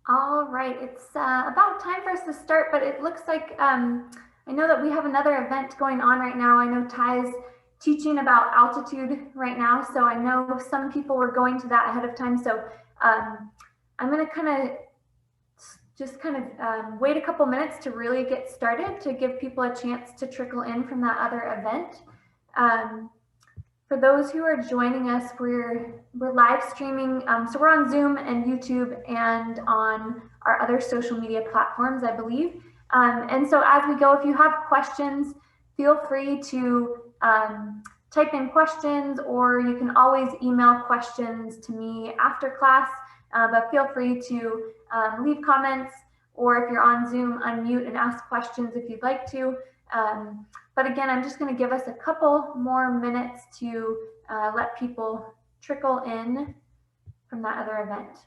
All right, it's about time for us to start, but it looks like I know that we have another event going on right now. I know Ty's teaching about altitude right now, so I know some people were going to that ahead of time. So I'm going to wait a couple minutes to really get started to give people a chance to trickle in from that other event. For those who are joining us, we're live streaming. So we're on Zoom and YouTube and on our other social media platforms, I believe. And so as we go, if you have questions, feel free to type in questions, or you can always email questions to me after class. But feel free to leave comments, or if you're on Zoom, unmute and ask questions if you'd like to. But again, I'm just going to give us a couple more minutes to let people trickle in from that other event.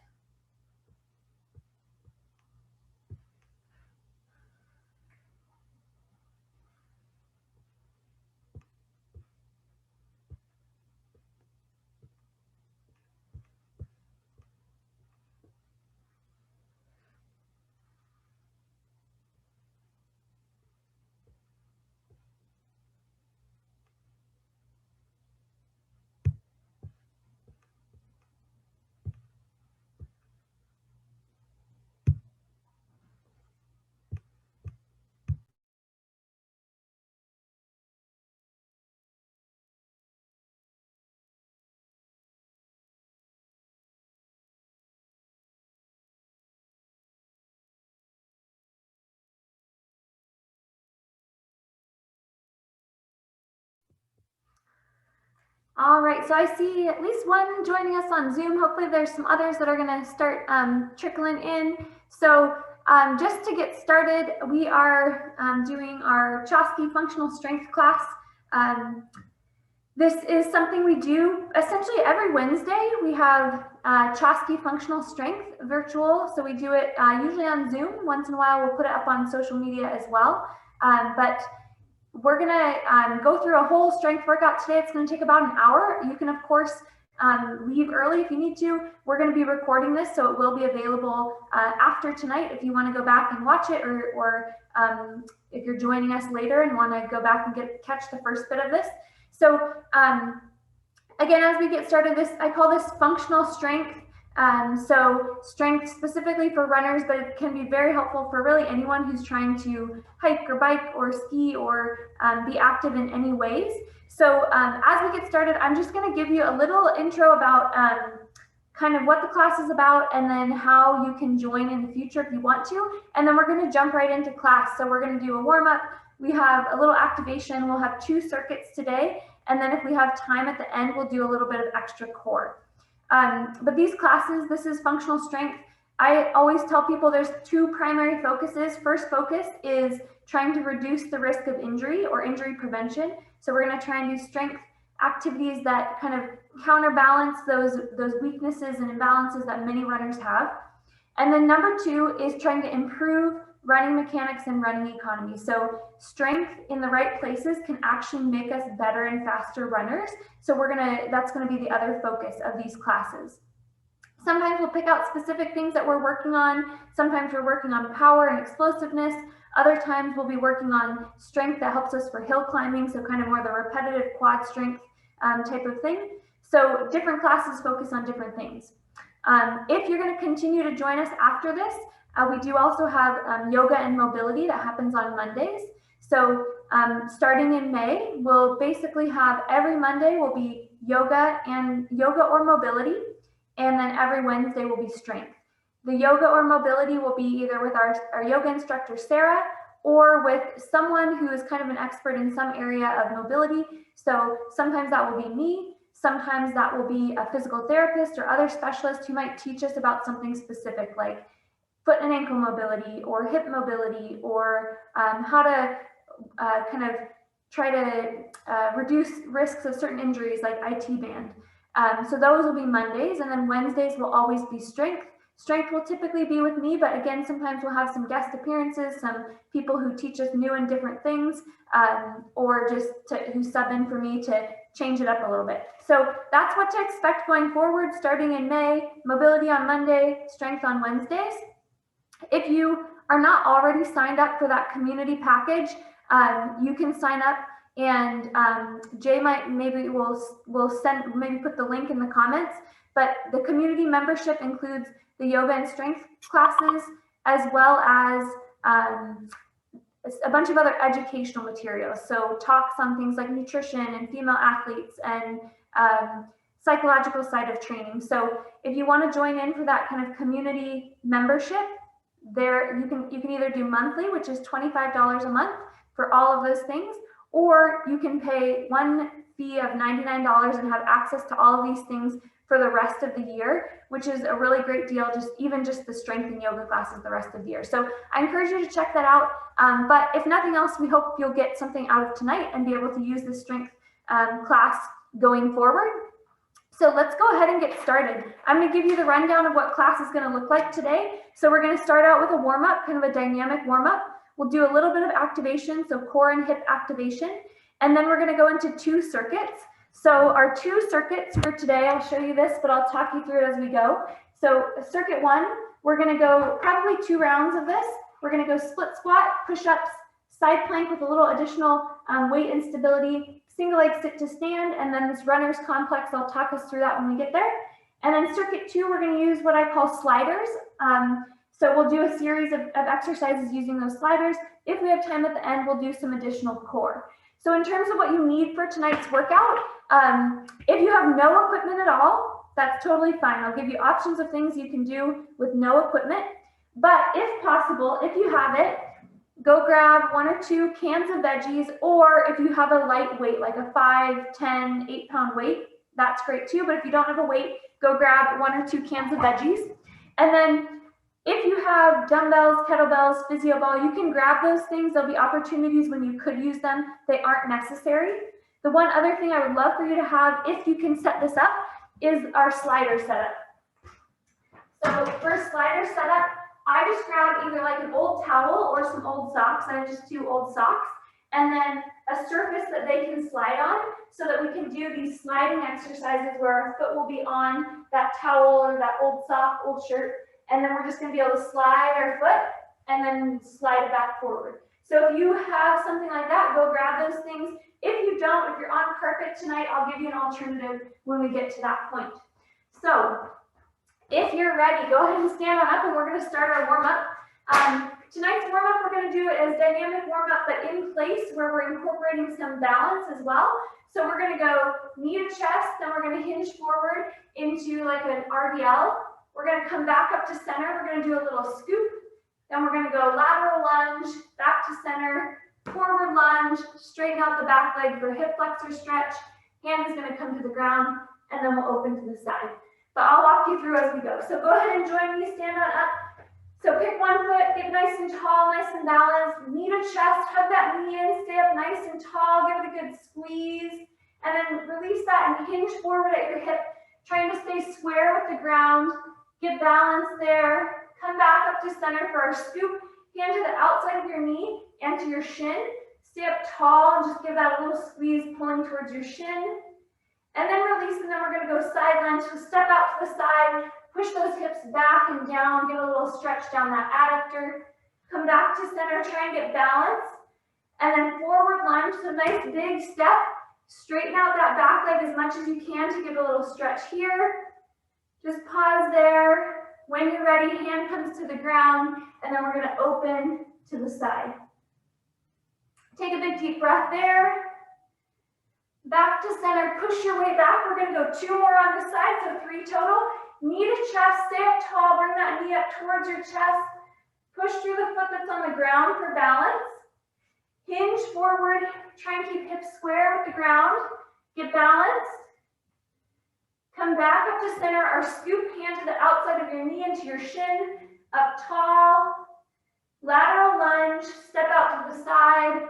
All right, so I see at least one joining us on Zoom. Hopefully there's some others that are going to start trickling in. So just to get started, we are doing our Chaski functional strength class. This is something we do essentially every Wednesday. We have Chaski functional strength virtual. So we do it usually on Zoom. Once in a while, we'll put it up on social media as well. But we're gonna go through a whole strength workout today. It's gonna take about an hour. You can, of course, leave early if you need to. We're gonna be recording this, so it will be available after tonight if you wanna go back and watch it, or if you're joining us later and wanna go back and catch the first bit of this. So again, as we get started, I call this functional strength. So strength specifically for runners, but it can be very helpful for really anyone who's trying to hike or bike or ski or be active in any ways. So as we get started, I'm just going to give you a little intro about kind of what the class is about, and then how you can join in the future if you want to. And then we're going to jump right into class. So we're going to do a warm up. We have a little activation. We'll have 2 circuits today. And then if we have time at the end, we'll do a little bit of extra core. But these classes, this is functional strength. I always tell people there's 2 primary focuses. First focus is trying to reduce the risk of injury or injury prevention. So we're going to try and do strength activities that kind of counterbalance those weaknesses and imbalances that many runners have. And then number 2 is trying to improve running mechanics and running economy. So strength in the right places can actually make us better and faster runners. So that's gonna be the other focus of these classes. Sometimes we'll pick out specific things that we're working on. Sometimes we're working on power and explosiveness. Other times we'll be working on strength that helps us for hill climbing, so kind of more the repetitive quad strength type of thing. So different classes focus on different things. If you're going to continue to join us after this, we do also have yoga and mobility that happens on Mondays. So starting in May, we'll basically have every Monday will be yoga or mobility, and then every Wednesday will be strength. The yoga or mobility will be either with our yoga instructor, Sarah, or with someone who is kind of an expert in some area of mobility. So sometimes that will be me. Sometimes that will be a physical therapist or other specialists who might teach us about something specific, like foot and ankle mobility or hip mobility, or how to kind of try to reduce risks of certain injuries like IT band. So those will be Mondays, and then Wednesdays will always be strength. Strength will typically be with me, but again, sometimes we'll have some guest appearances, some people who teach us new and different things, or just who sub in for me to change it up a little bit. So that's what to expect going forward, starting in May. Mobility on Monday, strength on Wednesdays. If you are not already signed up for that community package, you can sign up, and Jay maybe will put the link in the comments. But the community membership includes the yoga and strength classes, as well as a bunch of other educational materials. So talks on things like nutrition and female athletes and psychological side of training. So if you want to join in for that kind of community membership, there you can either do monthly, which is $25 a month for all of those things, or you can pay one fee of $99 and have access to all of these things for the rest of the year, which is a really great deal, even just the strength and yoga classes the rest of the year. So I encourage you to check that out. But if nothing else, we hope you'll get something out of tonight and be able to use this strength class going forward. So let's go ahead and get started. I'm going to give you the rundown of what class is going to look like today. So we're going to start out with a warm-up, kind of a dynamic warm-up. We'll do a little bit of activation, so core and hip activation. And then we're going to go into 2 circuits. So our 2 circuits for today, I'll show you this, but I'll talk you through it as we go. So circuit 1, we're going to go probably 2 rounds of this. We're going to go split squat, push-ups, side plank with a little additional weight and stability, single leg sit to stand, and then this runner's complex. I'll talk us through that when we get there. And then circuit 2, we're going to use what I call sliders. So we'll do a series of exercises using those sliders. If we have time at the end, we'll do some additional core. So in terms of what you need for tonight's workout, if you have no equipment at all, that's totally fine. I'll give you options of things you can do with no equipment. But if possible, if you have it, go grab 1 or 2 cans of veggies, or if you have a light weight, like a 5, 10, 8-pound weight, that's great too. But if you don't have a weight, go grab 1 or 2 cans of veggies. And then if you have dumbbells, kettlebells, physio ball, you can grab those things. There'll be opportunities when you could use them. They aren't necessary. The one other thing I would love for you to have, if you can set this up, is our slider setup. So for slider setup, I just grabbed either like an old towel or some old socks. I have just 2 old socks, and then a surface that they can slide on, so that we can do these sliding exercises where our foot will be on that towel or that old sock, old shirt, and then we're just going to be able to slide our foot and then slide it back forward. So if you have something like that, go grab those things. If you don't, if you're on carpet tonight, I'll give you an alternative when we get to that point. So if you're ready, go ahead and stand on up, and we're going to start our warm-up. Tonight's warm-up, we're going to do it as dynamic warm-up, but in place, where we're incorporating some balance as well. So we're going to go knee to chest, then we're going to hinge forward into like an RDL. We're going to come back up to center. We're going to do a little scoop. Then we're going to go lateral lunge, back to center, forward lunge, straighten out the back leg for hip flexor stretch. Hand is going to come to the ground, and then we'll open to the side. But I'll walk you through as we go. So go ahead and join me, stand on up. So pick one foot, get nice and tall, nice and balanced. Knee to chest, hug that knee in, stay up nice and tall, give it a good squeeze. And then release that and hinge forward at your hip, trying to stay square with the ground. Get balance there. Come back up to center for our scoop. Hand to the outside of your knee and to your shin. Stay up tall and just give that a little squeeze, pulling towards your shin. And then release, and then we're going to go side lunge. So step out to the side, push those hips back and down, get a little stretch down that adductor. Come back to center, try and get balance. And then forward lunge, so nice big step. Straighten out that back leg as much as you can to give a little stretch here. Just pause there. When you're ready, hand comes to the ground, and then we're going to open to the side. Take a big deep breath there. Back to center, push your way back. We're going to go 2 more on the side, so 3 total. Knee to chest, stay up tall, bring that knee up towards your chest. Push through the foot that's on the ground for balance. Hinge forward, try and keep hips square with the ground. Get balanced. Come back up to center, our scoop, hand to the outside of your knee into your shin, up tall. Lateral lunge, step out to the side.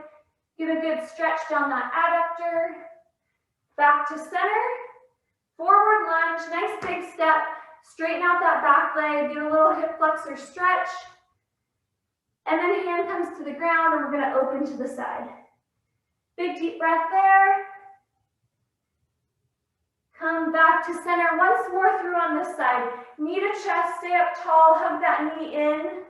Give a good stretch down that adductor. Back to center, forward lunge, nice big step. Straighten out that back leg, get a little hip flexor stretch. And then hand comes to the ground, and we're going to open to the side. Big deep breath there. Come back to center once more through on this side. Knee to chest, stay up tall, hug that knee in.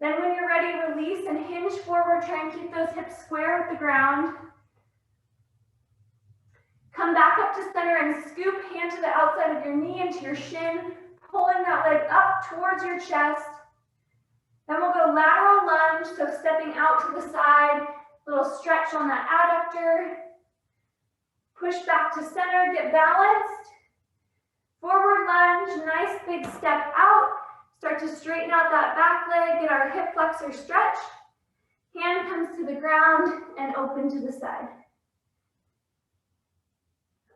Then when you're ready, release and hinge forward. Try and keep those hips square with the ground. Come back up to center and scoop, hand to the outside of your knee into your shin, pulling that leg up towards your chest. Then we'll go lateral lunge, so stepping out to the side, little stretch on that adductor. Push back to center, get balanced. Forward lunge, nice big step out. Start to straighten out that back leg, get our hip flexor stretch. Hand comes to the ground and open to the side.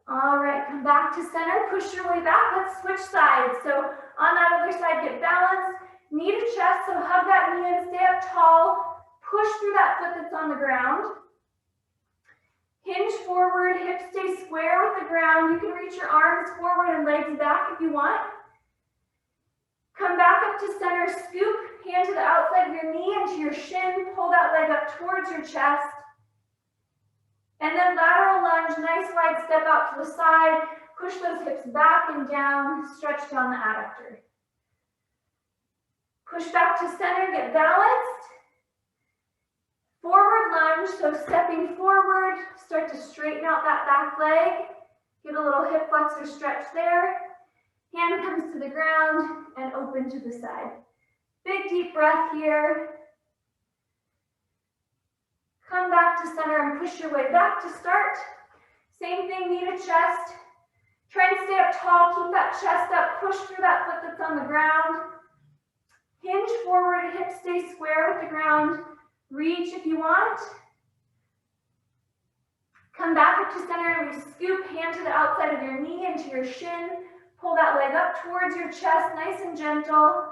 All right, come back to center, push your way back. Let's switch sides. So on that other side, get balanced. Knee to chest, so hug that knee in, stay up tall. Push through that foot that's on the ground. Hinge forward, hips stay square with the ground. You can reach your arms forward and legs back if you want. Come back up to center, scoop, hand to the outside of your knee into your shin. Pull that leg up towards your chest. And then lateral lunge, nice wide step out to the side. Push those hips back and down, stretch down the adductor. Push back to center, get balanced. Forward lunge, so stepping forward, start to straighten out that back leg. Get a little hip flexor stretch there. Hand comes to the ground and open to the side. Big deep breath here. Come back to center and push your way back to start. Same thing, knee to chest. Try and stay up tall, keep that chest up, push through that foot that's on the ground. Hinge forward, hips stay square with the ground. Reach if you want. Come back up to center and we scoop, hand to the outside of your knee into your shin. Pull that leg up towards your chest, nice and gentle.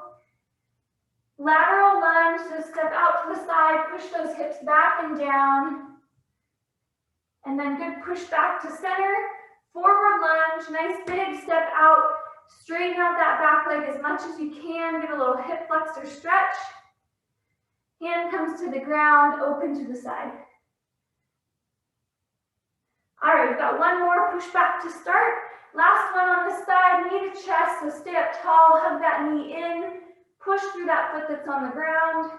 Lateral lunge, so step out to the side, push those hips back and down. And then good push back to center. Forward lunge, nice big step out. Straighten out that back leg as much as you can. Get a little hip flexor stretch. Hand comes to the ground, open to the side. All right, we've got one more push back to start. Last one on the side, knee to chest, so stay up tall, hug that knee in. Push through that foot that's on the ground.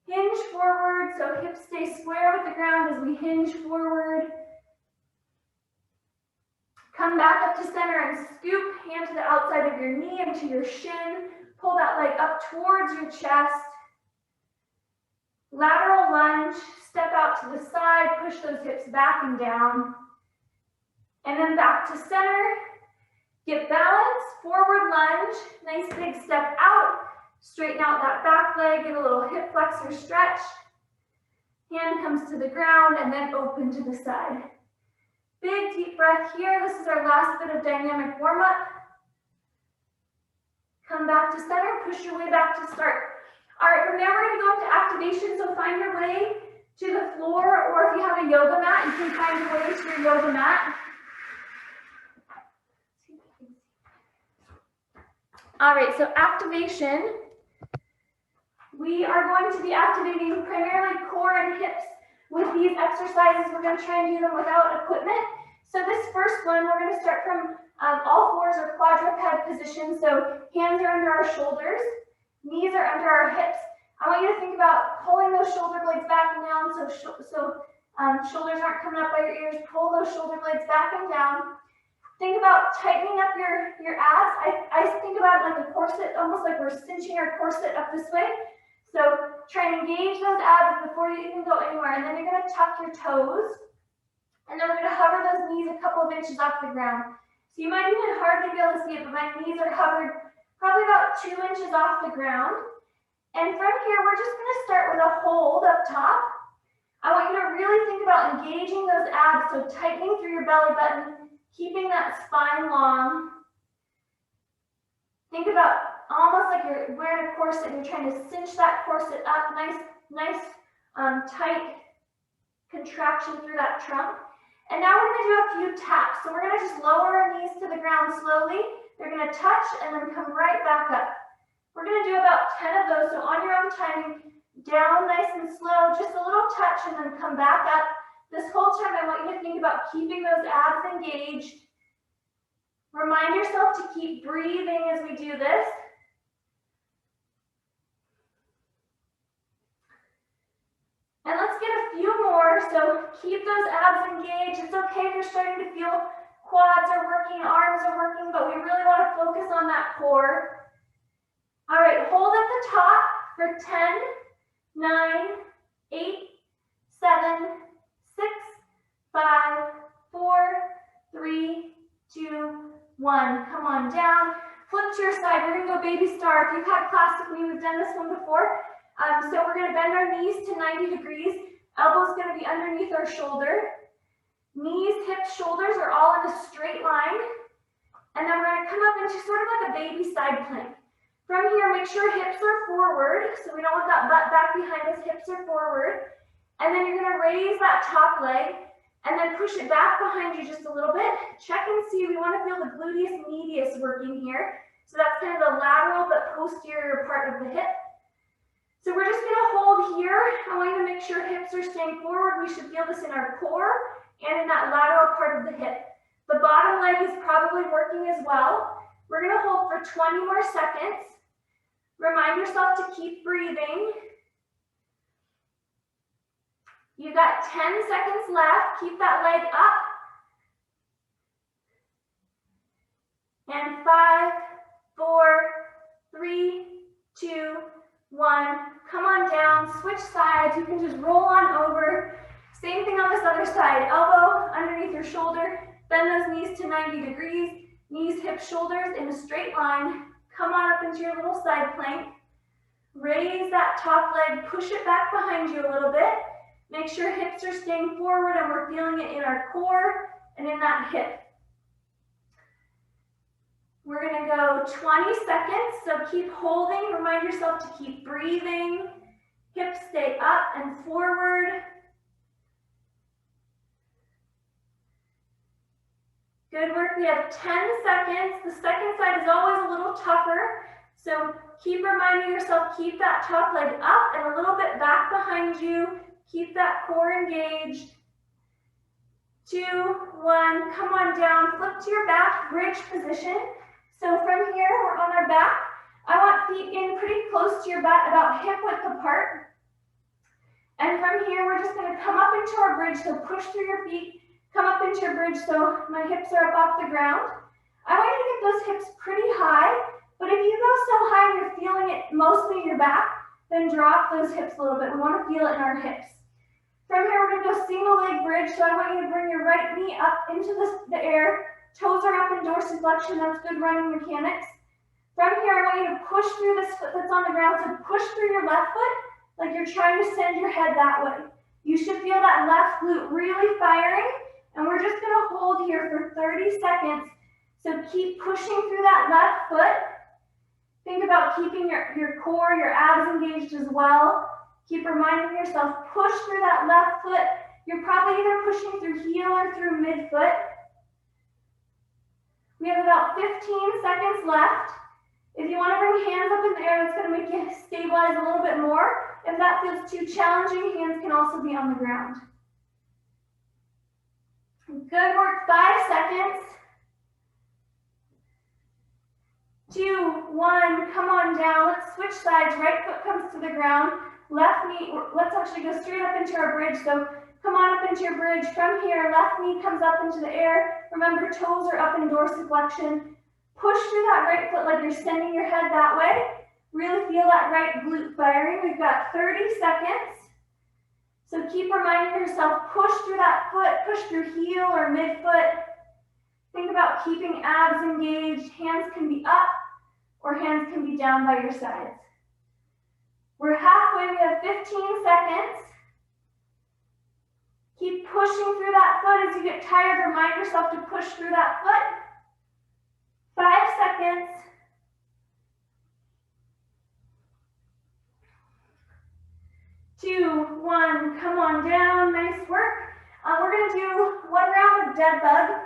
Hinge forward, so hips stay square with the ground as we hinge forward. Come back up to center and scoop, hand to the outside of your knee into your shin. Pull that leg up towards your chest. Lateral lunge, step out to the side, push those hips back and down. And then back to center. Get balance, forward lunge, nice big step out. Straighten out that back leg, get a little hip flexor stretch. Hand comes to the ground and then open to the side. Big deep breath here. This is our last bit of dynamic warm up. Come back to center, push your way back to start. All right, from now we're going to go into activation, so find your way to the floor, or if you have a yoga mat, you can find your way to your yoga mat. All right, so activation. We are going to be activating primarily core and hips with these exercises. We're going to try and do them without equipment. So this first one, we're going to start from all fours or quadruped position. So hands are under our shoulders, knees are under our hips. I want you to think about pulling those shoulder blades back and down so shoulders aren't coming up by your ears. Pull those shoulder blades back and down. Think about tightening up your abs. I think about it like a corset, almost like we're cinching our corset up this way. So try and engage those abs before you even go anywhere. And then you're going to tuck your toes. And then we're going to hover those knees a couple of inches off the ground. So you might even hardly be able to see it, but my knees are hovered probably about 2 inches off the ground. And from here, we're just going to start with a hold up top. I want you to really think about engaging those abs, so tightening through your belly button, keeping that spine long. Think about almost like you're wearing a corset and you're trying to cinch that corset up. Nice, tight contraction through that trunk. And now we're going to do a few taps. So we're going to just lower our knees to the ground slowly. They're going to touch and then come right back up. We're going to do about 10 of those. So on your own timing, down nice and slow, just a little touch and then come back up. This whole time I want you to think about keeping those abs engaged. Remind yourself to keep breathing as we do this. keep those abs engaged. It's okay if you're starting to feel quads are working, arms are working, but we really want to focus on that core. All right, hold at the top for 10, 9, 8, 7, 6, 5, 4, 3, 2, 1. Come on down. Flip to your side. We're going to go baby star. If you've had class with me, we've done this one before. So we're going to bend our knees to 90 degrees. Elbows going to be underneath our shoulder. Knees, hips, shoulders are all in a straight line. And then we're going to come up into sort of like a baby side plank. From here, make sure hips are forward. So we don't want that butt back behind us. Hips are forward. And then you're going to raise that top leg and then push it back behind you just a little bit. Check and see. We want to feel the gluteus medius working here. So that's kind of the lateral but posterior part of the hip. So we're just going to hold here. I want you to make sure hips are staying forward. We should feel this in our core and in that lateral part of the hip. The bottom leg is probably working as well. We're going to hold for 20 more seconds. Remind yourself to keep breathing. You got 10 seconds left. Keep that leg up. And 5, 4, 3, 2, 1. Come on down. Switch sides. You can just roll on over. Same thing on this other side. Elbow underneath your shoulder. Bend those knees to 90 degrees. Knees, hips, shoulders in a straight line. Come on up into your little side plank. Raise that top leg. Push it back behind you a little bit. Make sure hips are staying forward and we're feeling it in our core and in that hip. We're going to go 20 seconds, so keep holding. Remind yourself to keep breathing. Hips stay up and forward. Good work. We have 10 seconds. The second side is always a little tougher, so keep reminding yourself, keep that top leg up and a little bit back behind you. Keep that core engaged. 2, 1, come on down. Flip to your back, bridge position. So from here, we're on our back. I want feet in pretty close to your butt, about hip width apart. And from here, we're just going to come up into our bridge. So push through your feet, come up into your bridge so my hips are up off the ground. I want you to get those hips pretty high, but if you go so high and you're feeling it mostly in your back, then drop those hips a little bit. We want to feel it in our hips. From here, we're going to go single leg bridge. So I want you to bring your right knee up into the air. Toes are up in dorsiflexion. That's good running mechanics. From here, I want you to push through this foot that's on the ground. So push through your left foot like you're trying to send your head that way. You should feel that left glute really firing. And we're just going to hold here for 30 seconds. So keep pushing through that left foot. Think about keeping your core, your abs engaged as well. Keep reminding yourself, push through that left foot. You're probably either pushing through heel or through midfoot. We have about 15 seconds left. If you want to bring hands up in the air, that's going to make you stabilize a little bit more. If that feels too challenging, hands can also be on the ground. Good work, 5 seconds. 2, 1, come on down. Let's switch sides. Right foot comes to the ground. Left knee, let's actually go straight up into our bridge. So come on up into your bridge. From here, left knee comes up into the air. Remember, toes are up in dorsiflexion. Push through that right foot like you're sending your head that way. Really feel that right glute firing. We've got 30 seconds. So keep reminding yourself, push through that foot, push through heel or midfoot. Think about keeping abs engaged. Hands can be up or hands can be down by your sides. We're halfway, we have 15 seconds. Keep pushing through that foot. As you get tired, remind yourself to push through that foot. 5 seconds. 2, 1, come on down, nice work. We're gonna do one round of dead bug.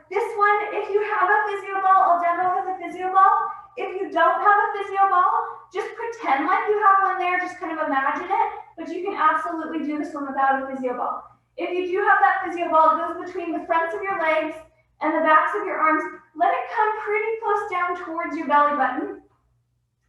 This one, if you have a physio ball, I'll demo with a physio ball. If you don't have a physio ball, just pretend like you have one there, just kind of imagine it, but you can absolutely do this one without a physio ball. If you do have that physio ball, it goes between the fronts of your legs and the backs of your arms. Let it come pretty close down towards your belly button.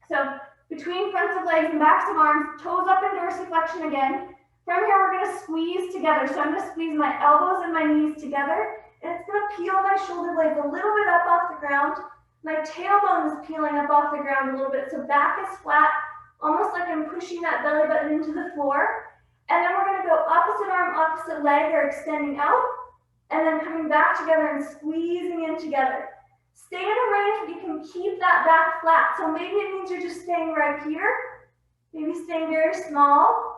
So between fronts of legs and backs of arms, toes up in dorsiflexion again. From here, we're gonna squeeze together. So I'm gonna squeeze my elbows and my knees together, and it's gonna peel my shoulder blades a little bit up off the ground. My tailbone is peeling up off the ground a little bit, so back is flat, almost like I'm pushing that belly button into the floor. And then we're gonna go opposite arm, opposite leg, or extending out, and then coming back together and squeezing in together. Stay in a range where you can keep that back flat. So maybe it means you're just staying right here, maybe staying very small.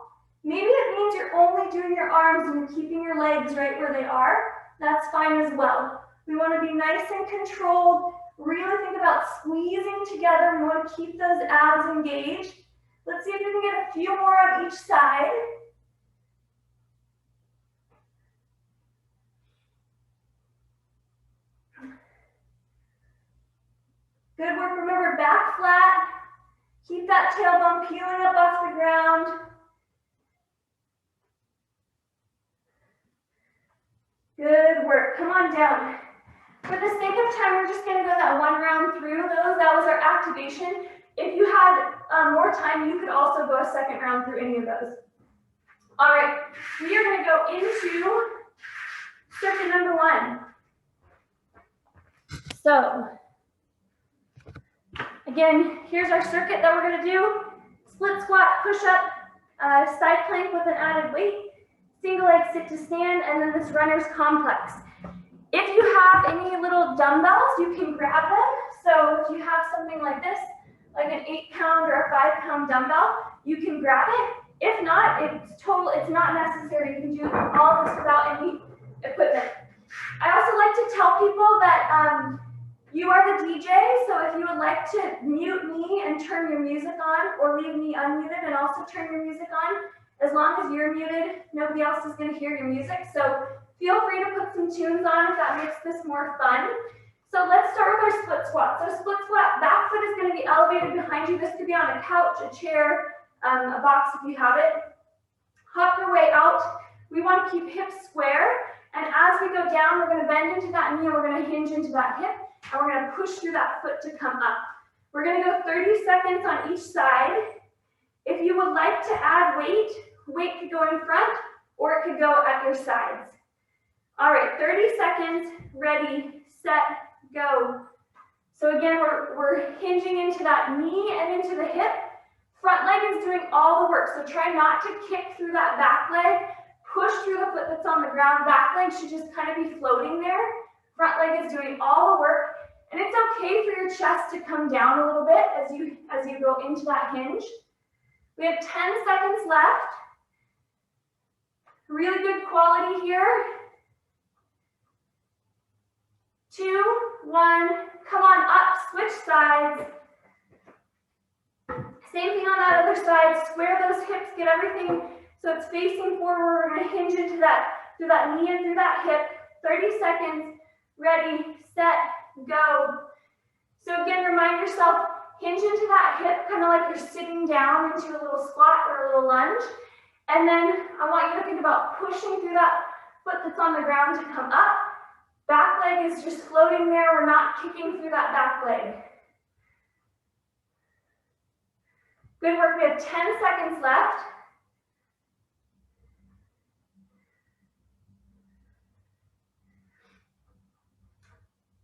Maybe it means you're only doing your arms and you're keeping your legs right where they are. That's fine as well. We want to be nice and controlled. Really think about squeezing together. We want to keep those abs engaged. Let's see if we can get a few more on each side. Good work. Remember, back flat. Keep that tailbone peeling up off the ground. Good work. Come on down. For the sake of time, we're just going to go that one round through those. That was our activation. If you had more time, you could also go a second round through any of those. All right. We are going to go into circuit number 1. So, again, here's our circuit that we're going to do. Split squat, push up, side plank with an added weight, single leg sit to stand, and then this runner's complex. If you have any little dumbbells, you can grab them. So if you have something like this, like an 8-pound or a 5-pound dumbbell, you can grab it. If not, it's not necessary. You can do all of this without any equipment. I also like to tell people that you are the DJ, so if you would like to mute me and turn your music on, or leave me unmuted and also turn your music on, as long as you're muted, nobody else is going to hear your music. So feel free to put some tunes on if that makes this more fun. So let's start with our split squat. So split squat, back foot is going to be elevated behind you. This could be on a couch, a chair, a box if you have it. Hop your way out. We want to keep hips square. And as we go down, we're going to bend into that knee, and we're going to hinge into that hip. And we're going to push through that foot to come up. We're going to go 30 seconds on each side. If you would like to add weight could go in front, or it could go at your sides. All right, 30 seconds, ready, set, go. So again, we're hinging into that knee and into the hip. Front leg is doing all the work, so try not to kick through that back leg. Push through the foot that's on the ground. Back leg should just kind of be floating there. Front leg is doing all the work. And it's okay for your chest to come down a little bit as you go into that hinge. We have 10 seconds left. Really good quality here. 2, 1, come on up, switch sides. Same thing on that other side, square those hips, get everything so it's facing forward. We're gonna hinge into that, through that knee and through that hip. 30 seconds, ready, set, go. So again, remind yourself, hinge into that hip, kind of like you're sitting down into a little squat or a little lunge. And then I want you to think about pushing through that foot that's on the ground to come up. Back leg is just floating there. We're not kicking through that back leg. Good work. We have 10 seconds left.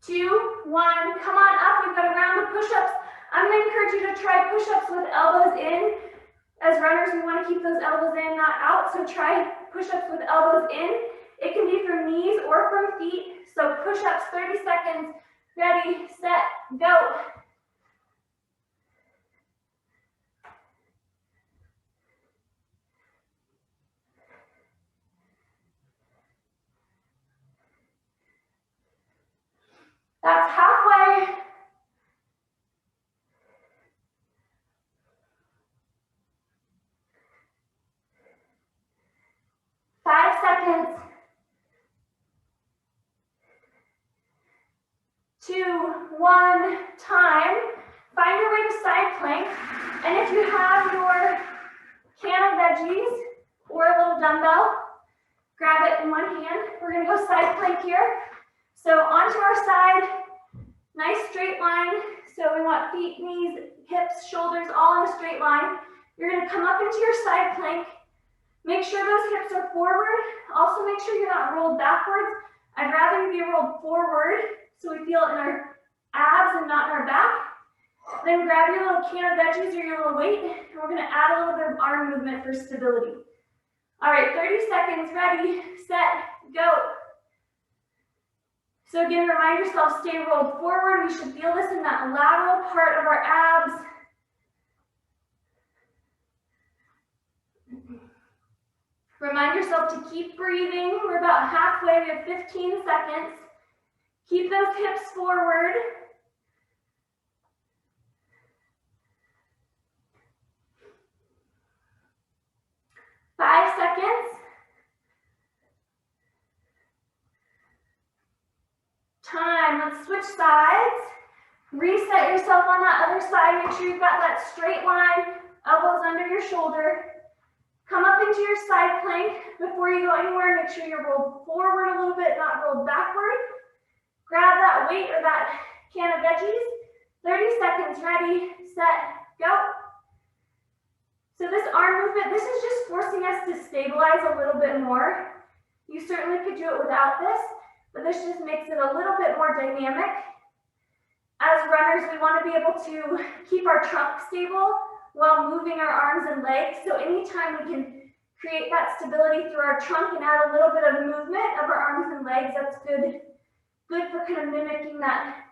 Two, one, come on up. We've got a round of push-ups. I'm going to encourage you to try push-ups with elbows in. As runners, we want to keep those elbows in, not out. So try push-ups with elbows in. It can be from knees or from feet. So push-ups, 30 seconds. Ready, set, go. That's halfway. Five seconds. 2, 1, time. Find your way to side plank. And if you have your can of veggies or a little dumbbell, grab it in one hand. We're going to go side plank here. So onto our side, nice straight line. So we want feet, knees, hips, shoulders all in a straight line. You're going to come up into your side plank. Make sure those hips are forward. Also make sure you're not rolled backwards. I'd rather you be rolled forward so we feel it in our abs and not in our back. Then grab your little can of veggies or your little weight, and we're gonna add a little bit of arm movement for stability. All right, 30 seconds, ready, set, go. So again, remind yourself, stay rolled forward. We should feel this in that lateral part of our abs. Remind yourself to keep breathing. We're about halfway, we have 15 seconds. Keep those hips forward. Five seconds. Time, let's switch sides. Reset yourself on that other side. Make sure you've got that straight line, elbows under your shoulder. Come up into your side plank. Before you go anywhere, make sure you're rolled forward a little bit, not rolled backward. Grab that weight or that can of veggies. 30 seconds, ready, set, go. So this arm movement, this is just forcing us to stabilize a little bit more. You certainly could do it without this, but this just makes it a little bit more dynamic. As runners, we want to be able to keep our trunk stable while moving our arms and legs. So anytime we can create that stability through our trunk and add a little bit of movement of our arms and legs, that's good for kind of mimicking that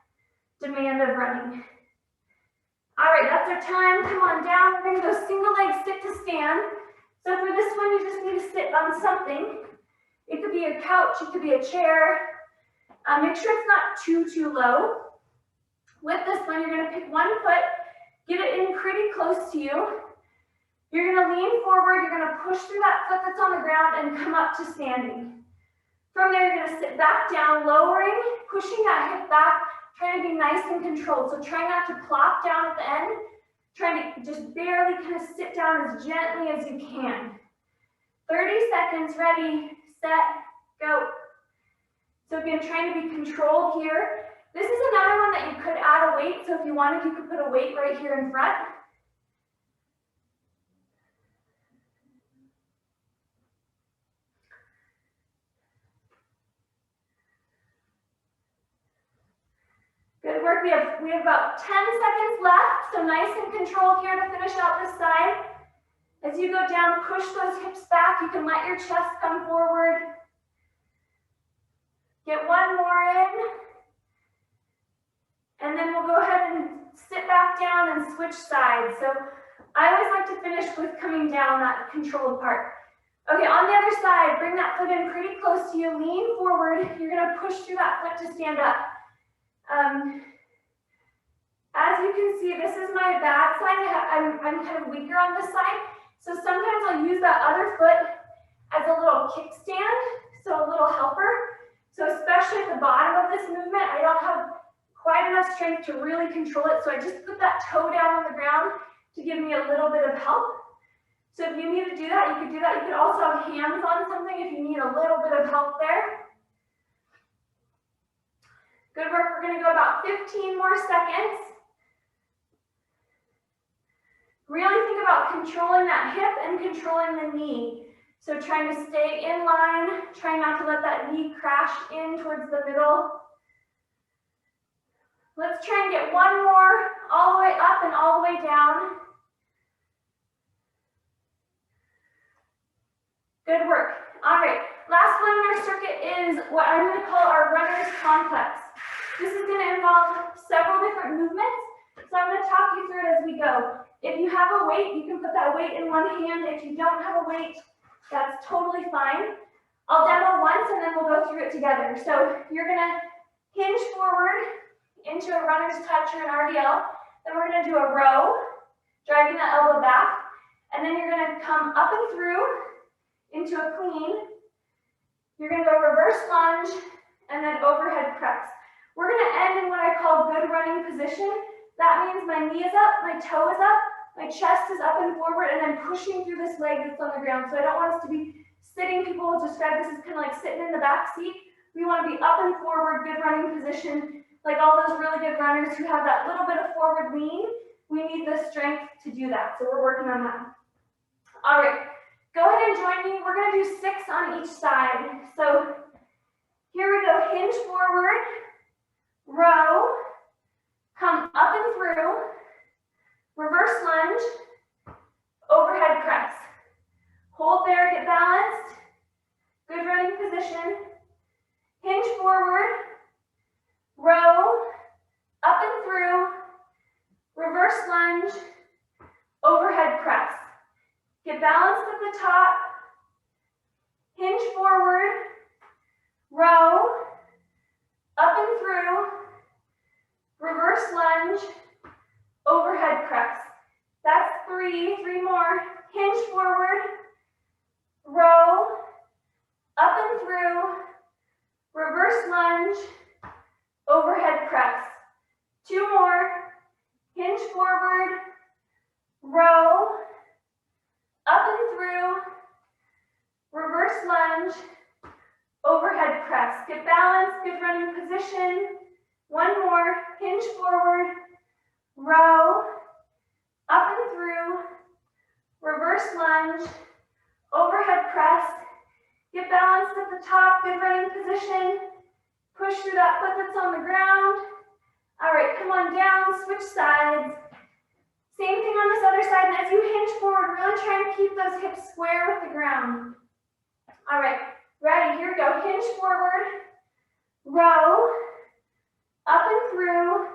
demand of running. All right, that's our time. Come on down. We're going to go single leg sit to stand. So for this one, you just need to sit on something. It could be a couch, it could be a chair. Make sure it's not too low. With this one, you're going to pick one foot, get it in pretty close to you. You're going to lean forward, you're going to push through that foot that's on the ground and come up to standing. From there, you're going to sit back down, lowering, pushing that hip back, trying to be nice and controlled. So try not to plop down at the end, trying to just barely kind of sit down as gently as you can. 30 seconds, ready, set, go. So again, trying to be controlled here. This is another one that you could add a weight. So if you wanted, you could put a weight right here in front. Good work. We have about 10 seconds left. So nice and controlled here to finish out this side. As you go down, push those hips back. You can let your chest come forward. Get one more in. And then we'll go ahead and sit back down and switch sides. So I always like to finish with coming down that controlled part. Okay, on the other side, bring that foot in pretty close to you. Lean forward. You're going to push through that foot to stand up. As you can see, this is my bad side. I'm kind of weaker on this side. So sometimes I'll use that other foot as a little kickstand, so a little helper. So especially at the bottom of this movement, I don't have quite enough strength to really control it. So I just put that toe down on the ground to give me a little bit of help. So if you need to do that, you could do that. You could also have hands on something if you need a little bit of help there. Good work. We're going to go about 15 more seconds. Really think about controlling that hip and controlling the knee. So trying to stay in line, trying not to let that knee crash in towards the middle. Let's try and get one more, all the way up and all the way down. Good work. All right, last one in our circuit is what I'm going to call our runner's complex. This is going to involve several different movements, so I'm going to talk you through it as we go. If you have a weight, you can put that weight in one hand. If you don't have a weight, that's totally fine. I'll demo once and then we'll go through it together. So you're going to hinge forward into a runner's touch or an RDL. Then we're going to do a row, driving that elbow back. And then you're going to come up and through into a clean. You're going to go reverse lunge and then overhead press. We're going to end in what I call good running position. That means my knee is up, my toe is up, my chest is up and forward, and then pushing through this leg that's on the ground. So I don't want us to be sitting. People will describe this as kind of like sitting in the back seat. We want to be up and forward, good running position, like all those really good runners who have that little bit of forward lean. We need the strength to do that. So we're working on that. All right, go ahead and join me we're gonna do 6 on each side. So here we go, hinge forward, row, come up and through, reverse lunge, overhead press. Hold there, get balanced. Good running position. Hinge forward, row, up and through, reverse lunge, overhead press. Get balanced at the top. Hinge forward, row, up and through, reverse lunge, overhead press. That's 3, 3 more. Hinge forward, row, up and through, reverse lunge, overhead press. 2 more. Hinge forward, row, up and through, reverse lunge, overhead press. Get balanced, good running position. 1 more. Hinge forward, row, up and through, reverse lunge, overhead press. Get balanced at the top, good running position. Push through that foot that's on the ground. All right, come on down, switch sides. Same thing on this other side, and as you hinge forward, really try and keep those hips square with the ground. All right, ready, here we go. Hinge forward, row, up and through,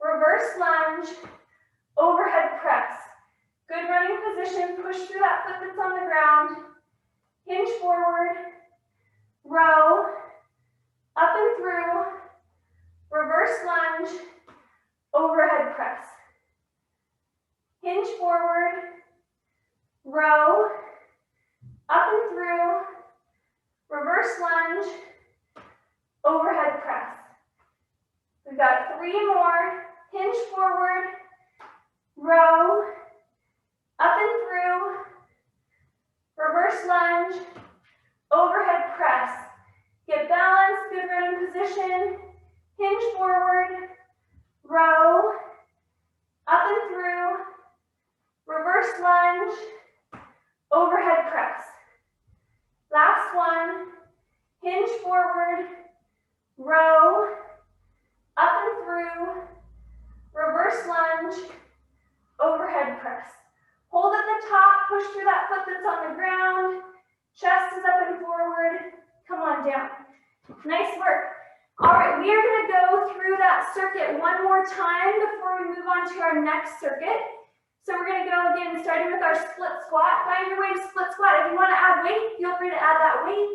reverse lunge, overhead press. Good running position, push through that foot that's on the ground. Hinge forward, row, up and through, reverse lunge, overhead press. Hinge forward, row, up and through, reverse lunge, overhead press. We've got 3 more. Hinge forward, row, up and through, reverse lunge, overhead press. Get balanced, good running position. Hinge forward, row, up and through, reverse lunge, overhead press. Last one. Hinge forward, row, up and through, reverse lunge, overhead press. Hold at the top, push through that foot that's on the ground. Chest is up and forward. Come on down. Nice work. All right, we are going to go through that circuit one more time before we move on to our next circuit. So we're going to go again, starting with our split squat. Find your way to split squat. If you want to add weight, feel free to add that weight.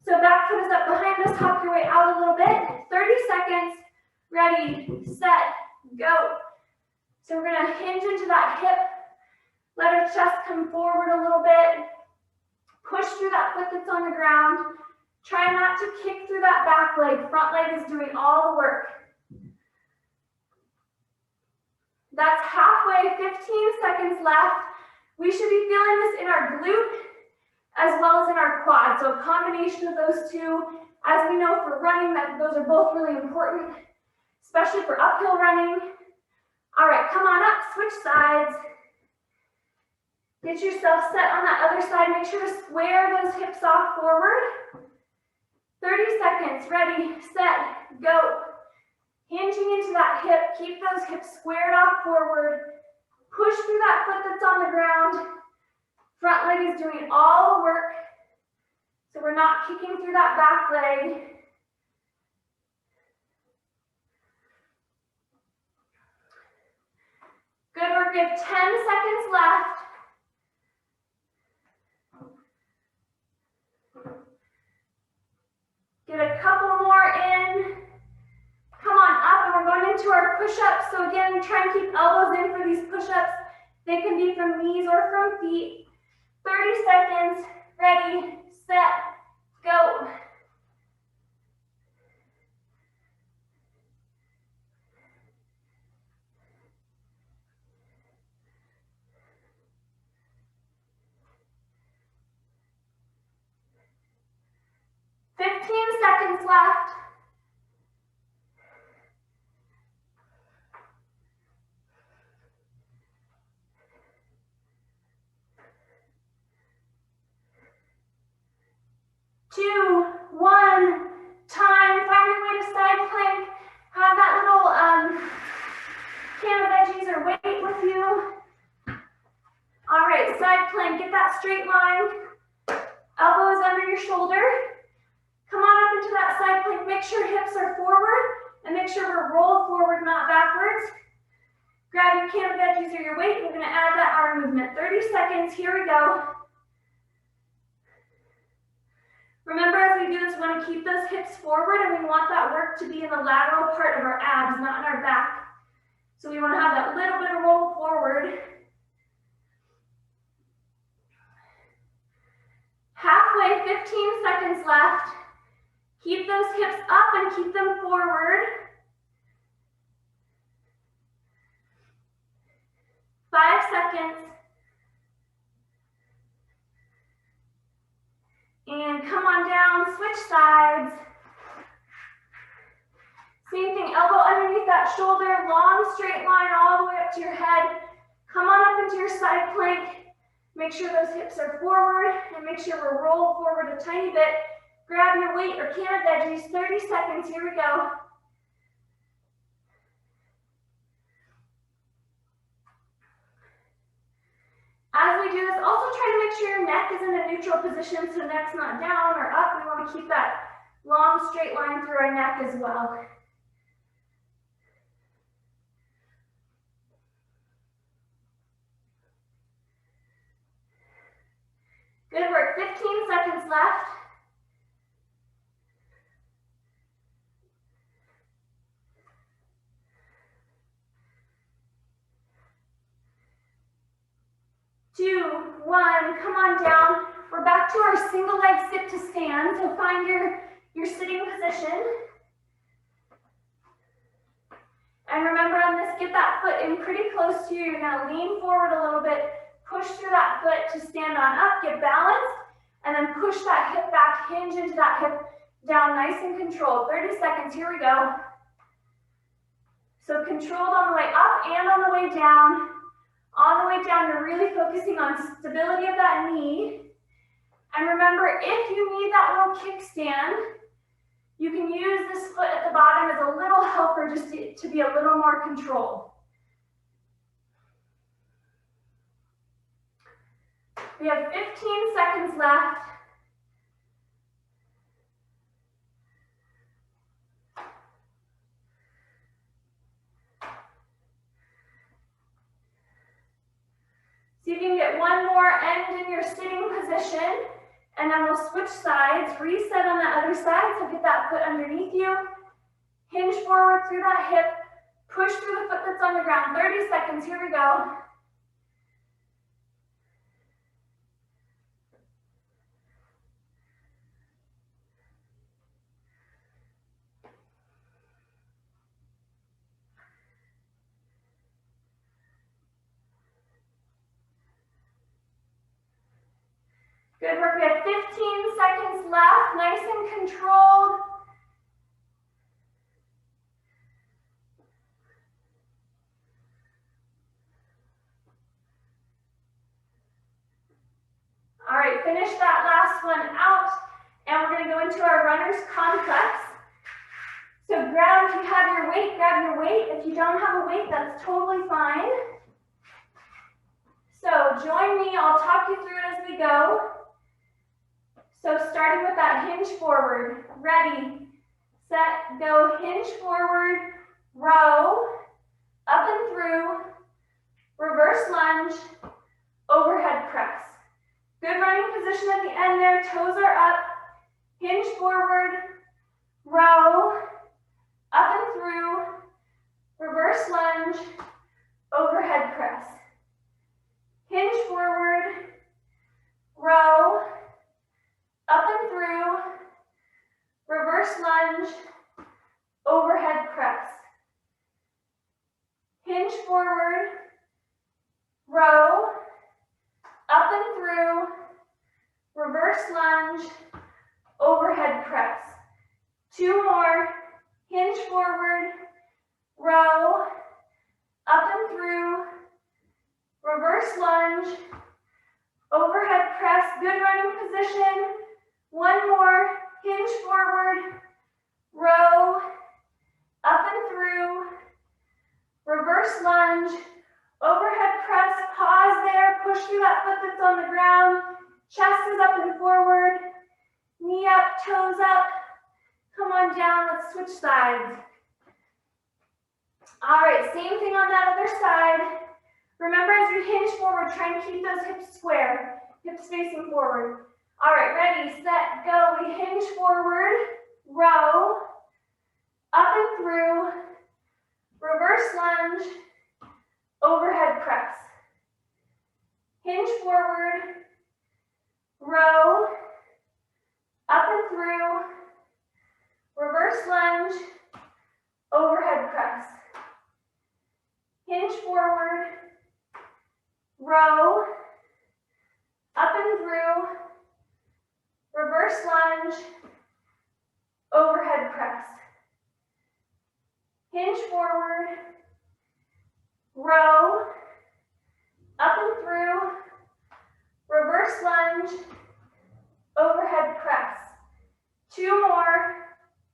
So back foot is up behind us. Hop your way out a little bit. 30 seconds. Ready, set, go. So we're going to hinge into that hip. Let our chest come forward a little bit. Push through that foot that's on the ground. Try not to kick through that back leg. Front leg is doing all the work. That's halfway, 15 seconds left. We should be feeling this in our glute as well as in our quad. So a combination of those two. As we know for running, those are both really important, especially for uphill running. All right, come on up, switch sides. Get yourself set on that other side. Make sure to square those hips off forward. 30 seconds, ready, set, go. Hinging into that hip, keep those hips squared off forward. Push through that foot that's on the ground. Front leg is doing all the work. So we're not kicking through that back leg. Good work, we have 10 seconds left. Get a couple more in. Come on up, and we're going into our push-ups. So again, try and keep elbows in for these push-ups. They can be from knees or from feet. 30 seconds, ready, set, go. Seconds left. plank, get that straight line. Elbows under your shoulder. Come on up into that side plank. Make sure hips are forward and make sure we're rolled forward, not backwards. Grab your can of veggies or your weight. We're going to add that arm movement. 30 seconds. Here we go. Remember, as we do this, we want to keep those hips forward and we want that work to be in the lateral part of our abs, not in our back. So we want to have that little bit of roll forward. Halfway, 15 seconds left. Keep those hips up and keep them forward. 5 seconds. And come on down, switch sides. Same thing, elbow underneath that shoulder, long straight line all the way up to your head. Come on up into your side plank. Make sure those hips are forward and make sure we're rolled forward a tiny bit. Grab your weight or can of veggies, 30 seconds, here we go. As we do this, also try to make sure your neck is in a neutral position so the neck's not down or up. We want to keep that long straight line through our neck as well. Good work, 15 seconds left. Two, one, come on down. We're back to our single leg sit to stand. So find your sitting position. And remember on this, get that foot in pretty close to you. You're gonna lean forward a little bit, push through that foot to stand on up, get balanced, and then push that hip back, hinge into that hip down nice and controlled. 30 seconds, here we go. So controlled on the way up and on the way down. On the way down, you're really focusing on stability of that knee. And remember, if you need that little kickstand, you can use this foot at the bottom as a little helper just to be a little more controlled. We have 15 seconds left. See if you can get one more end in your sitting position, and then we'll switch sides, reset on the other side, so get that foot underneath you, hinge forward through that hip, push through the foot that's on the ground. 30 seconds, here we go. Good work, we have 15 seconds left, nice and controlled. All right, finish that last one out, and we're gonna go into our runner's complex. So if you have your weight, grab your weight. If you don't have a weight, that's totally fine. So join me, I'll talk you through it as we go. So starting with that hinge forward, ready, set, go, hinge forward, row, up and through, reverse lunge, overhead press. Good running position at the end there, toes are up, hinge forward, row, up and through, reverse lunge, overhead press. Hinge forward, row, up and through, reverse lunge, overhead press. Hinge forward, row, up and through, reverse lunge, overhead press. Two more, hinge forward, row, up and through, reverse lunge, overhead press. Good running position. One more, hinge forward, row, up and through, reverse lunge, overhead press, Pause there, push through that foot that's on the ground. Chest is up and forward. Knee up, toes up. Come on down, let's switch sides. All right, same thing on that other side. Remember, as you hinge forward, try and keep those hips square, hips facing forward. All right, ready, set, go. We hinge forward, row, up and through, reverse lunge, overhead press. Hinge forward, row, up and through, reverse lunge, overhead press. Hinge forward, row, up and through, reverse lunge, overhead press. Hinge forward, row, up and through, reverse lunge, overhead press. Two more.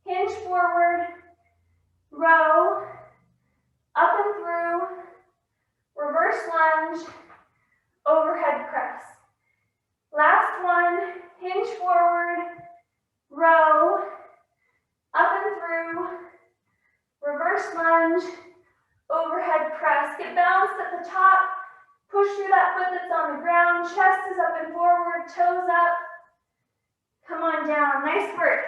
Hinge forward, row, up and through, reverse lunge, overhead press. Last one. Hinge forward, row, up and through, reverse lunge, overhead press. Get balanced at the top. Push through that foot that's on the ground. Chest is up and forward, toes up. Come on down. Nice work.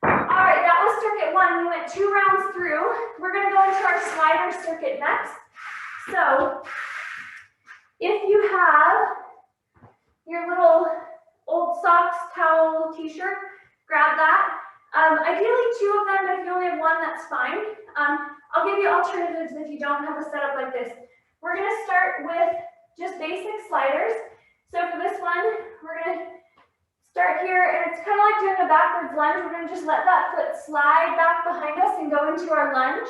All right, that was circuit one. We went 2 rounds through. We're going to go into our slider circuit next. So, if you have your little old socks, towel, t-shirt, grab that. Ideally 2 of them, but if you only have 1, that's fine. I'll give you alternatives if you don't have a setup like this. We're going to start with just basic sliders. So for this one, we're going to start here, and it's kind of like doing a backwards lunge. We're going to just let that foot slide back behind us and go into our lunge.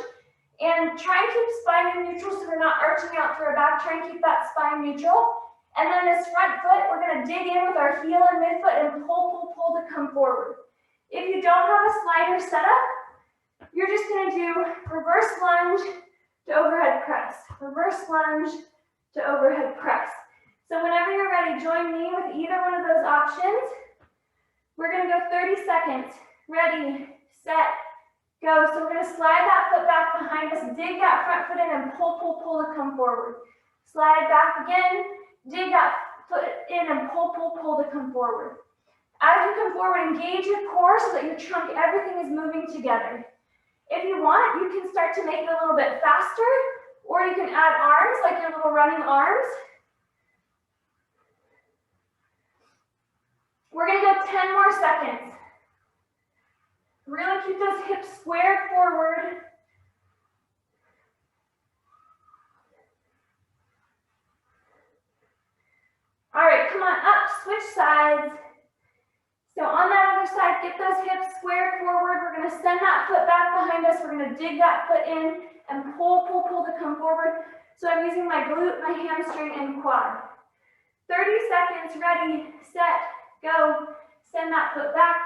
And try and keep spine neutral so we're not arching out through our back. Try and keep that spine neutral. And then this front foot, we're going to dig in with our heel and midfoot and pull, pull, pull to come forward. If you don't have a slider set up, you're just going to do reverse lunge to overhead press. Reverse lunge to overhead press. So whenever you're ready, join me with either one of those options. We're going to go 30 seconds. Ready, set, go. So we're going to slide that foot back behind us, dig that front foot in and pull, pull, pull to come forward. Slide back again, dig that foot in and pull, pull, pull to come forward. As you come forward, engage your core so that your trunk, everything is moving together. If you want, you can start to make it a little bit faster, or you can add arms, like your little running arms. We're going to go 10 more seconds. Really keep those hips squared forward. All right, come on up, switch sides. So on that other side, get those hips squared forward. We're going to send that foot back behind us. We're going to dig that foot in and pull, pull, pull to come forward. So I'm using my glute, my hamstring, and quad. 30 seconds, ready, set, go. Send that foot back.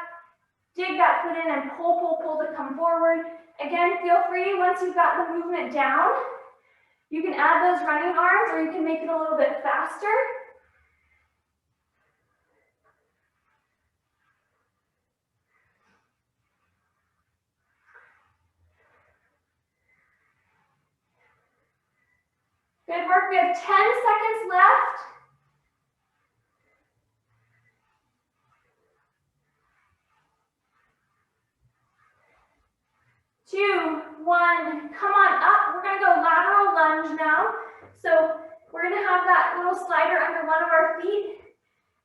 Dig that foot in and pull, pull, pull to come forward. Again, feel free, once you've got the movement down, you can add those running arms or you can make it a little bit faster. Good work. We have 10 seconds left. 2, 1, come on up. We're going to go lateral lunge now. So we're going to have that little slider under one of our feet,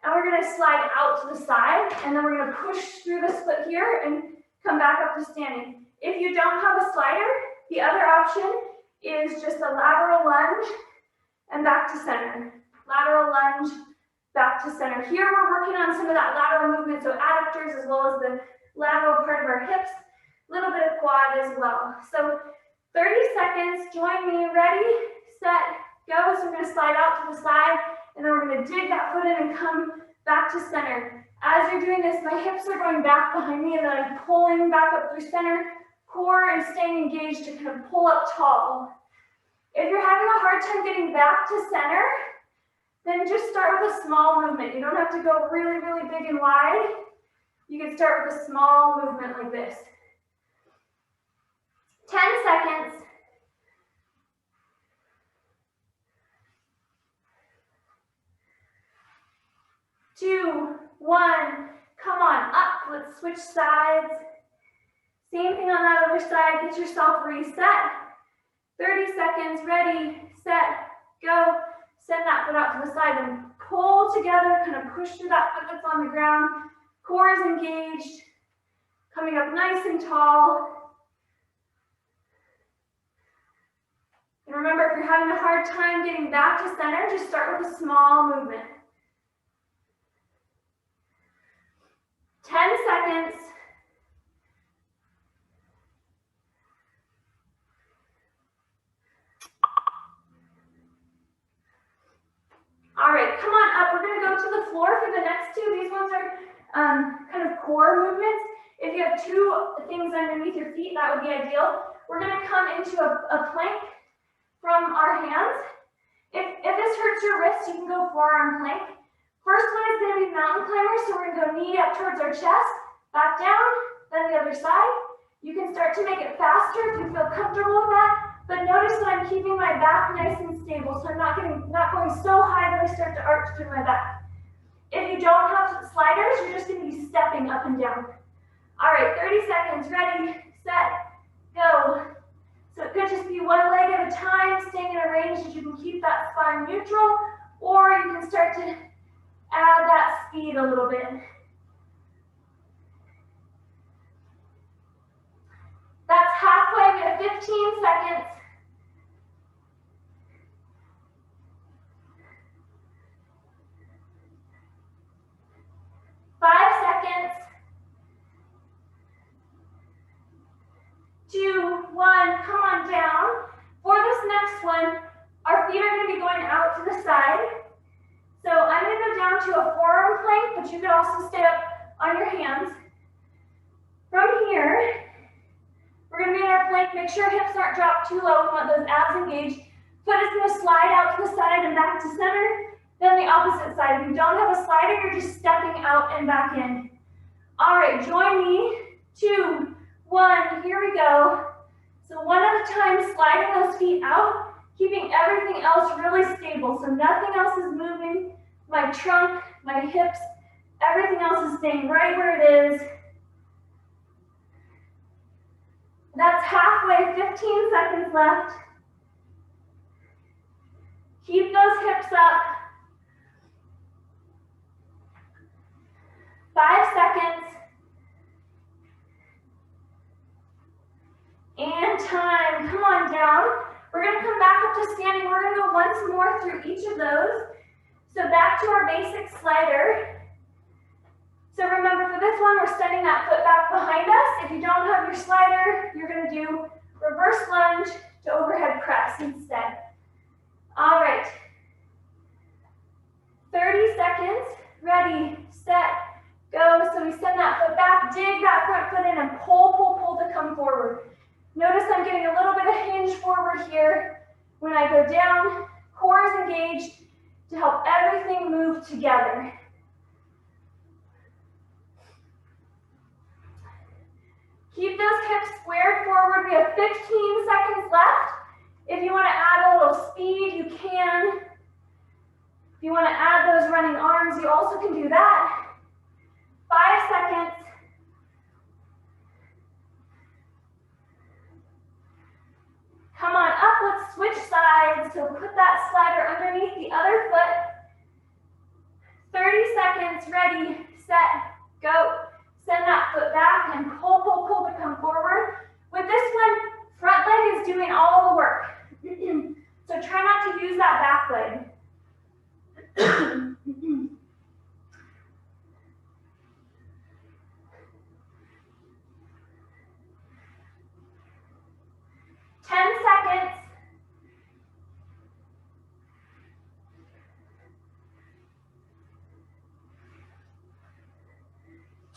and we're going to slide out to the side, and then we're going to push through this foot here and come back up to standing. If you don't have a slider, the other option is just a lateral lunge and back to center. Lateral lunge, back to center. Here we're working on some of that lateral movement, so adductors as well as the lateral part of our hips. A little bit of quad as well. So 30 seconds, join me, ready, set, go. So we're going to slide out to the side, and then we're going to dig that foot in and come back to center. As you're doing this, my hips are going back behind me, and then I'm pulling back up through center, core and staying engaged to kind of pull up tall. If you're having a hard time getting back to center, Then just start with a small movement. You don't have to go really, really big and wide. You can start with a small movement like this. 10 seconds. 2, 1, come on, up. Let's switch sides. Same thing on that other side. Get yourself reset. 30 seconds, ready, set, go. Send that foot out to the side and pull together, kind of push through that foot that's on the ground. Core is engaged, coming up nice and tall. And remember, if you're having a hard time getting back to center, just start with a small movement. 10 seconds. All right, come on up. We're going to go to the floor for the next two. These ones are kind of core movements. If you have two things underneath your feet, that would be ideal. We're going to come into a plank from our hands. If this hurts your wrist, you can go forearm plank. First one is going to be mountain climber, so we're going to go knee up towards our chest, back down, then the other side. You can start to make it faster if you feel comfortable with that. But notice that I'm keeping my back nice and stable, so I'm not going so high that I start to arch through my back. If you don't have sliders, you're just going to be stepping up and down. All right, 30 seconds, ready, set, go. So it could just be one leg at a time, staying in a range that you can keep that spine neutral, or you can start to add that speed a little bit. That's halfway, we have 15 seconds. Two, one, come on down. For this next one, our feet are going to be going out to the side. So I'm going to go down to a forearm plank, but you could also stay up on your hands. From here, we're going to be in our plank. Make sure hips aren't dropped too low. We want those abs engaged. Foot is going to slide out to the side and back to center. Then the opposite side. If you don't have a slider, you're just stepping out and back in. All right, join me. 2, 1, here we go. So one at a time, sliding those feet out, keeping everything else really stable. So nothing else is moving. My trunk, my hips, everything else is staying right where it is. That's halfway, 15 seconds left. Keep those hips up. 5 seconds. And time, come on down. We're gonna come back up to standing. We're gonna go once more through each of those. So back to our basic slider. So remember for this one, we're sending that foot back behind us. If you don't have your slider, you're gonna do reverse lunge to overhead press instead. All right. 30 seconds, ready, set, go. So we send that foot back, dig that front foot in and pull, pull, pull to come forward. Notice I'm getting a little bit of hinge forward here. When I go down, core is engaged to help everything move together. Keep those hips squared forward. We have 15 seconds left. If you want to add a little speed, you can. If you want to add those running arms, you also can do that. 5 seconds. Come on up, let's switch sides. So put that slider underneath the other foot. 30 seconds, ready, set, go. Send that foot back and pull, pull, pull to come forward. With this one, front leg is doing all the work. So try not to use that back leg. 10 seconds.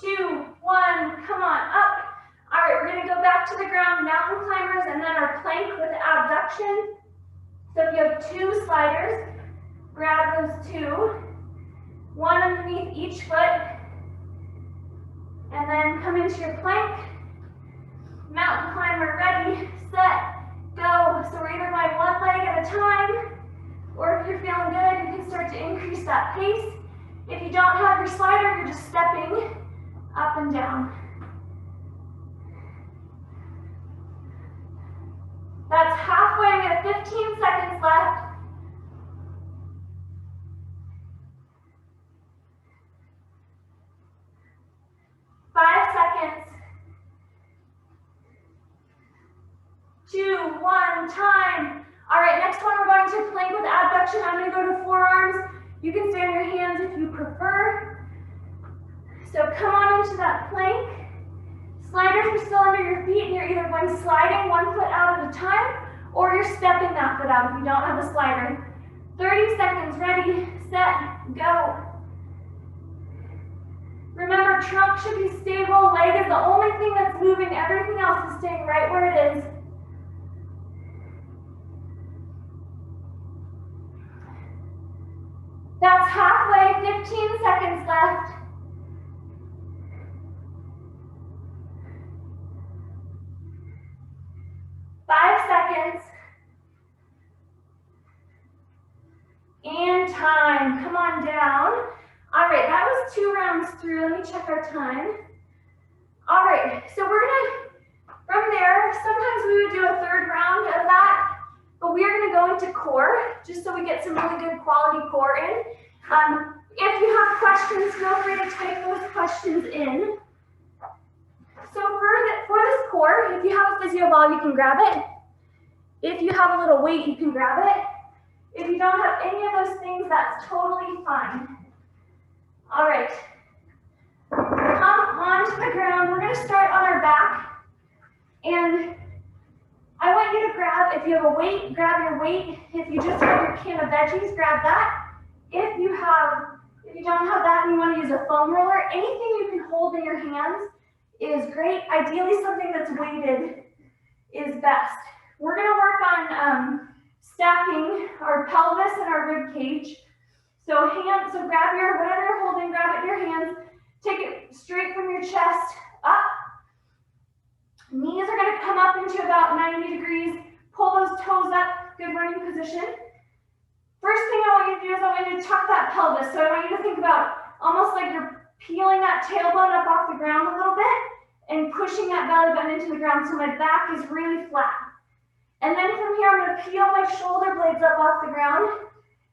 2, 1, come on up. All right, we're gonna go back to the ground, mountain climbers, and then our plank with abduction. So if you have 2 sliders, Grab those two, one underneath each foot, and then come into your plank. Mountain climber, ready, set, go. So we're either going one leg at a time, or if you're feeling good, you can start to increase that pace. If you don't have your slider, you're just stepping up and down. That's halfway, we have 15 seconds left. Five seconds. 2, 1, time. All right, next one we're going to plank with abduction. I'm going to go to forearms. You can stay on your hands if you prefer. So come on into that plank. Sliders are still under your feet, and you're either going sliding one foot out at a time, or you're stepping that foot out if you don't have a slider. 30 seconds, ready, set, go. Remember, trunk should be stable. Leg is the only thing that's moving. Everything else is staying right where it is. That's halfway, 15 seconds left. Five seconds. And time. Come on down. All right, that was 2 rounds through. Let me check our time. All right, so we're gonna, from there, sometimes we would do a 3rd round of that, but we are gonna go into core, just so we get some really good quality core in. If you have questions, feel free to type those questions in. So for this core, if you have a physio ball, you can grab it. If you have a little weight, you can grab it. If you don't have any of those things, that's totally fine. All right, come onto the ground. We're gonna start on our back. And I want you to grab, if you have a weight, grab your weight. If you just have your can of veggies, grab that. If you don't have that and you want to use a foam roller, anything you can hold in your hands is great. Ideally, something that's weighted is best. We're gonna work on stacking our pelvis and our rib cage. So grab your, whatever you're holding, grab it in your hands, take it straight from your chest up. Knees are gonna come up into about 90 degrees. Pull those toes up, good running position. First thing I want you to do is I want you to tuck that pelvis. So I want you to think about almost like you're peeling that tailbone up off the ground a little bit and pushing that belly button into the ground so my back is really flat. And then from here, I'm gonna peel my shoulder blades up off the ground.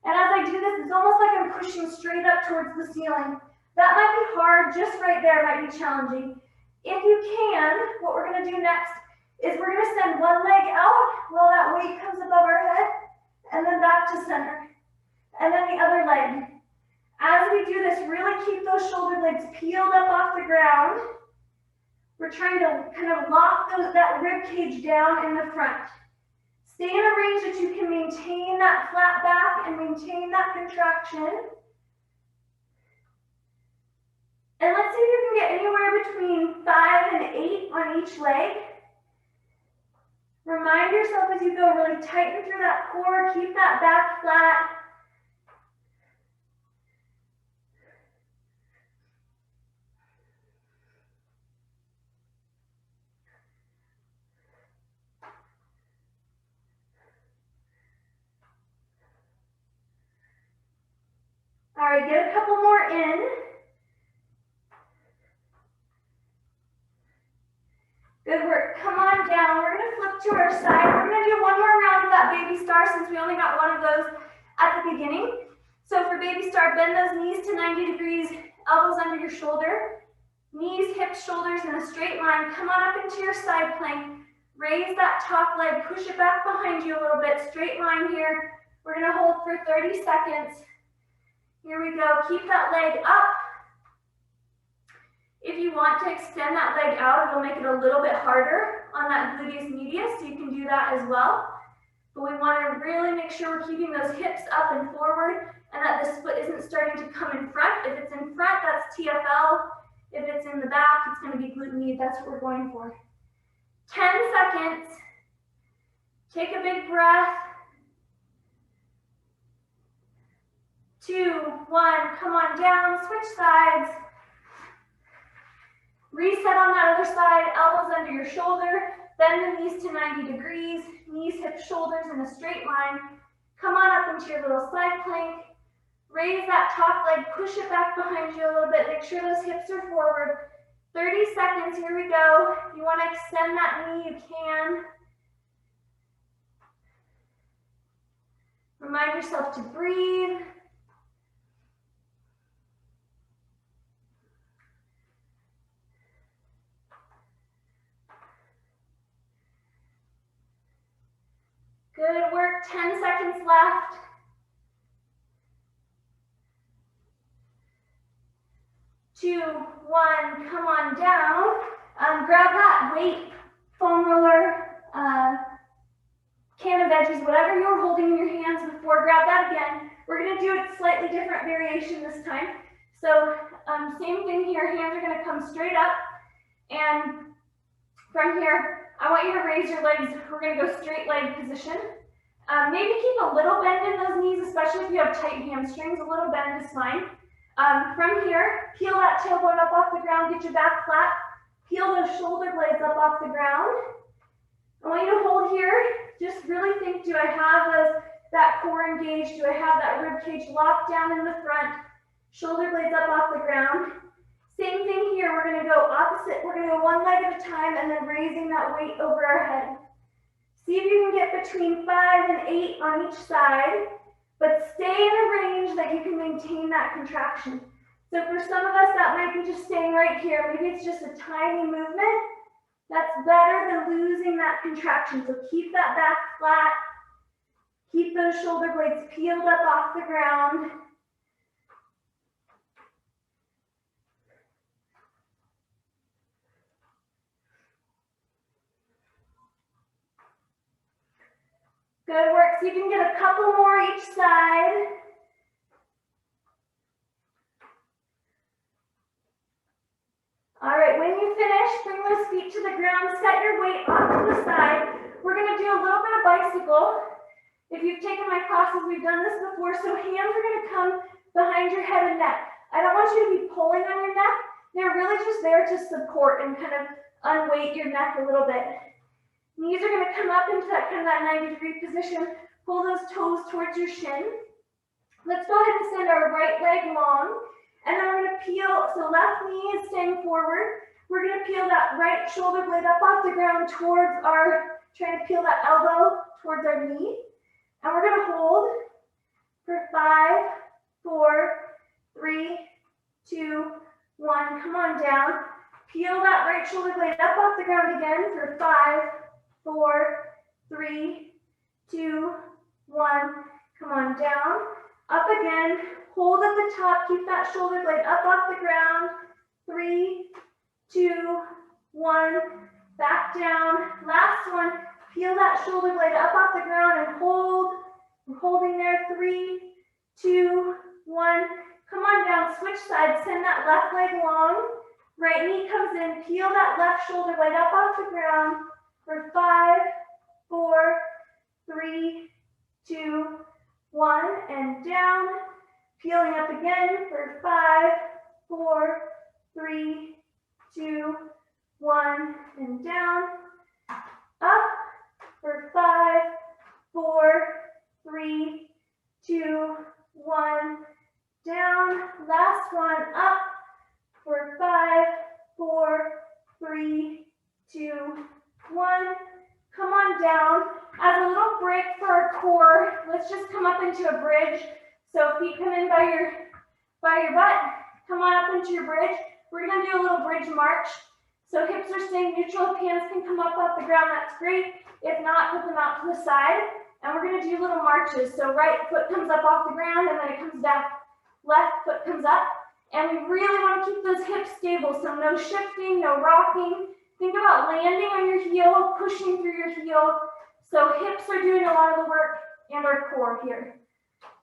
And as I do this, it's almost like I'm pushing straight up towards the ceiling. That might be hard, just right there might be challenging. If you can, what we're gonna do next is we're gonna send one leg out while that weight comes above our head, and then back to center. And then the other leg. As we do this, really keep those shoulder blades peeled up off the ground. We're trying to kind of lock that rib cage down in the front. Stay in a range that you can maintain that flat back and maintain that contraction. And let's see if you can get anywhere between 5 and 8 on each leg. Remind yourself as you go, really tighten through that core, keep that back flat. All right, get a couple more in. Good work. Come on down. We're going to flip to our side. We're going to do one more round of that baby star since we only got one of those at the beginning. So for baby star, bend those knees to 90 degrees, elbows under your shoulder. Knees, hips, shoulders in a straight line. Come on up into your side plank. Raise that top leg. Push it back behind you a little bit. Straight line here. We're going to hold for 30 seconds. Here we go. Keep that leg up. If you want to extend that leg out, it'll make it a little bit harder on that gluteus medius, so you can do that as well. But we want to really make sure we're keeping those hips up and forward and that the split isn't starting to come in front. If it's in front, that's TFL. If it's in the back, it's going to be glute med. That's what we're going for. 10 seconds. Take a big breath. 2, 1, come on down, switch sides. Reset on that other side, elbows under your shoulder, bend the knees to 90 degrees, knees, hips, shoulders in a straight line. Come on up into your little side plank. Raise that top leg, push it back behind you a little bit, make sure those hips are forward. 30 seconds, here we go. If you want to extend that knee, you can. Remind yourself to breathe. Good work, 10 seconds left. 2, 1, come on down. Grab that weight, foam roller, can of veggies, whatever you were holding in your hands before, grab that again. We're gonna do a slightly different variation this time. So same thing here, hands are gonna come straight up. And from here, I want you to raise your legs. We're gonna go straight leg position. Maybe keep a little bend in those knees, especially if you have tight hamstrings. A little bend is fine. From here, peel that tailbone up off the ground, get your back flat. Peel those shoulder blades up off the ground. I want you to hold here. Just really think, do I have that core engaged? Do I have that rib cage locked down in the front? Shoulder blades up off the ground. Same thing here, we're gonna go opposite. We're gonna go one leg at a time and then raising that weight over our head. See if you can get between 5 and 8 on each side, but stay in a range that you can maintain that contraction. So for some of us, that might be just staying right here. Maybe it's just a tiny movement. That's better than losing that contraction. So keep that back flat. Keep those shoulder blades peeled up off the ground. Good work. So you can get a couple more each side. All right, when you finish, bring those feet to the ground, set your weight onto the side. We're gonna do a little bit of bicycle. If you've taken my classes, we've done this before, so hands are gonna come behind your head and neck. I don't want you to be pulling on your neck. They're really just there to support and kind of unweight your neck a little bit. Knees are gonna come up into that kind of that 90-degree position. Pull those toes towards your shin. Let's go ahead and send our right leg long. And then we're gonna peel, so left knee is staying forward. We're gonna peel that right shoulder blade up off the ground towards our, trying to peel that elbow towards our knee. And we're gonna hold for 5, 4, 3, 2, 1. Come on down. Peel that right shoulder blade up off the ground again for 5, 4, 3, 2, 1. Come on down. Up again. Hold at the top. Keep that shoulder blade up off the ground. 3, 2, 1. Back down. Last one. Peel that shoulder blade up off the ground and hold. We're holding there. 3, 2, 1. Come on down. Switch sides. Send that left leg long. Right knee comes in. Peel that left shoulder blade up off the ground for 5, 4, 3, 2, 1. And down. Peeling up again for 5, 4, 3, 2, 1. And down. Up for 5, 4, 3, 2, 1. Down. Last one. Up for 5, 4, 3, 2, 1. Come on down. As a little break for our core, let's just come up into a bridge. So feet come in by your butt. Come on up into your bridge. We're gonna do a little bridge march. So hips are staying neutral. If hands can come up off the ground, that's great. If not, put them out to the side. And we're gonna do little marches. So right foot comes up off the ground and then it comes back. Left foot comes up. And we really want to keep those hips stable. So no shifting, no rocking. Think about landing on your heel, pushing through your heel. So hips are doing a lot of the work and our core here.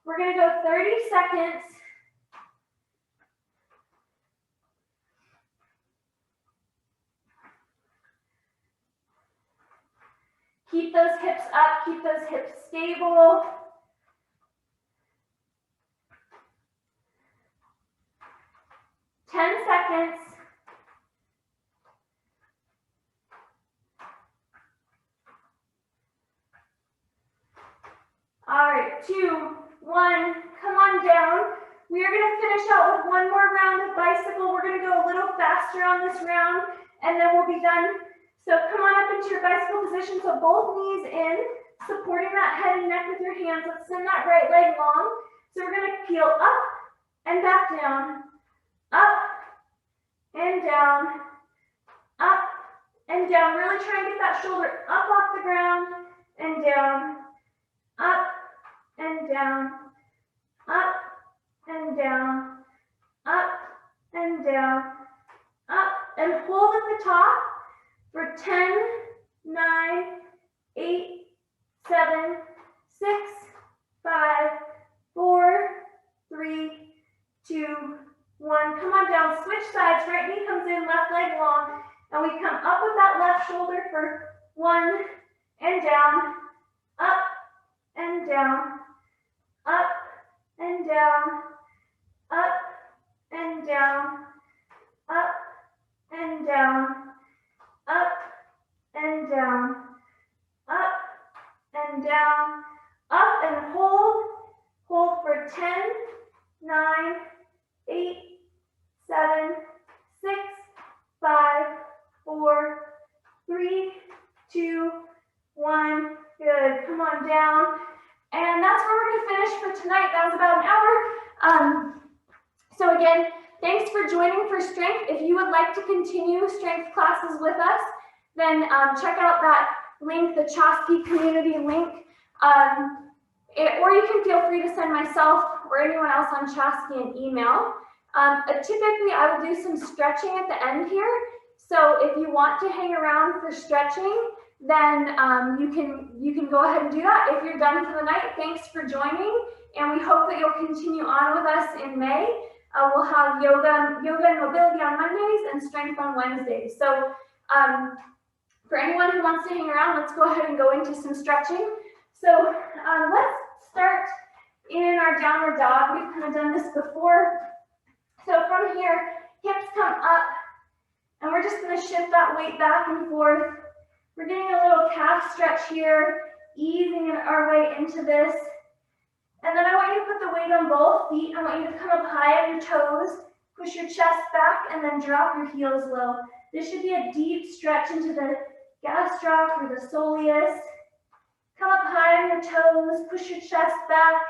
We're going to go 30 seconds. Keep those hips up, keep those hips stable. seconds. All right, 2, 1, come on down. We are gonna finish out with one more round of bicycle. We're gonna go a little faster on this round, and then we'll be done. So come on up into your bicycle position, so both knees in, supporting that head and neck with your hands. Let's send that right leg long. So we're gonna peel up and back down, up and down, up and down. Really try and get that shoulder up off the ground and down, up and down, up and down, up and down, up, and hold at the top for 10, 9, 8, 7, 6, 5, 4, 3, 2, 1. Come on down, switch sides, right knee comes in, left leg long, and we come up with that left shoulder for 1 and down, up and down, up and down, up and down, up and down, up and down, up and down, up and hold for 10, 9, 8, 7, 6, 5, 4, 3, 2, 1. Good. Come on down. And that's where we're going to finish for tonight. That was about an hour. So again, thanks for joining for strength. If you would like to continue strength classes with us, then check out that link, the Chaski community link. Or you can feel free to send myself or anyone else on Chaski an email. Typically, I will do some stretching at the end here. So if you want to hang around for stretching, then you can go ahead and do that. If you're done for the night, thanks for joining, and we hope that you'll continue on with us in May. We'll have yoga and mobility on Mondays and strength on Wednesdays. So for anyone who wants to hang around, let's go ahead and go into some stretching. So let's start in our downward dog. We've kind of done this before. So from here, hips come up, and we're just going to shift that weight back and forth. We're getting a little calf stretch here, easing our way into this. And then I want you to put the weight on both feet. I want you to come up high on your toes, push your chest back, and then drop your heels low. This should be a deep stretch into the gastroc or the soleus. Come up high on your toes, push your chest back,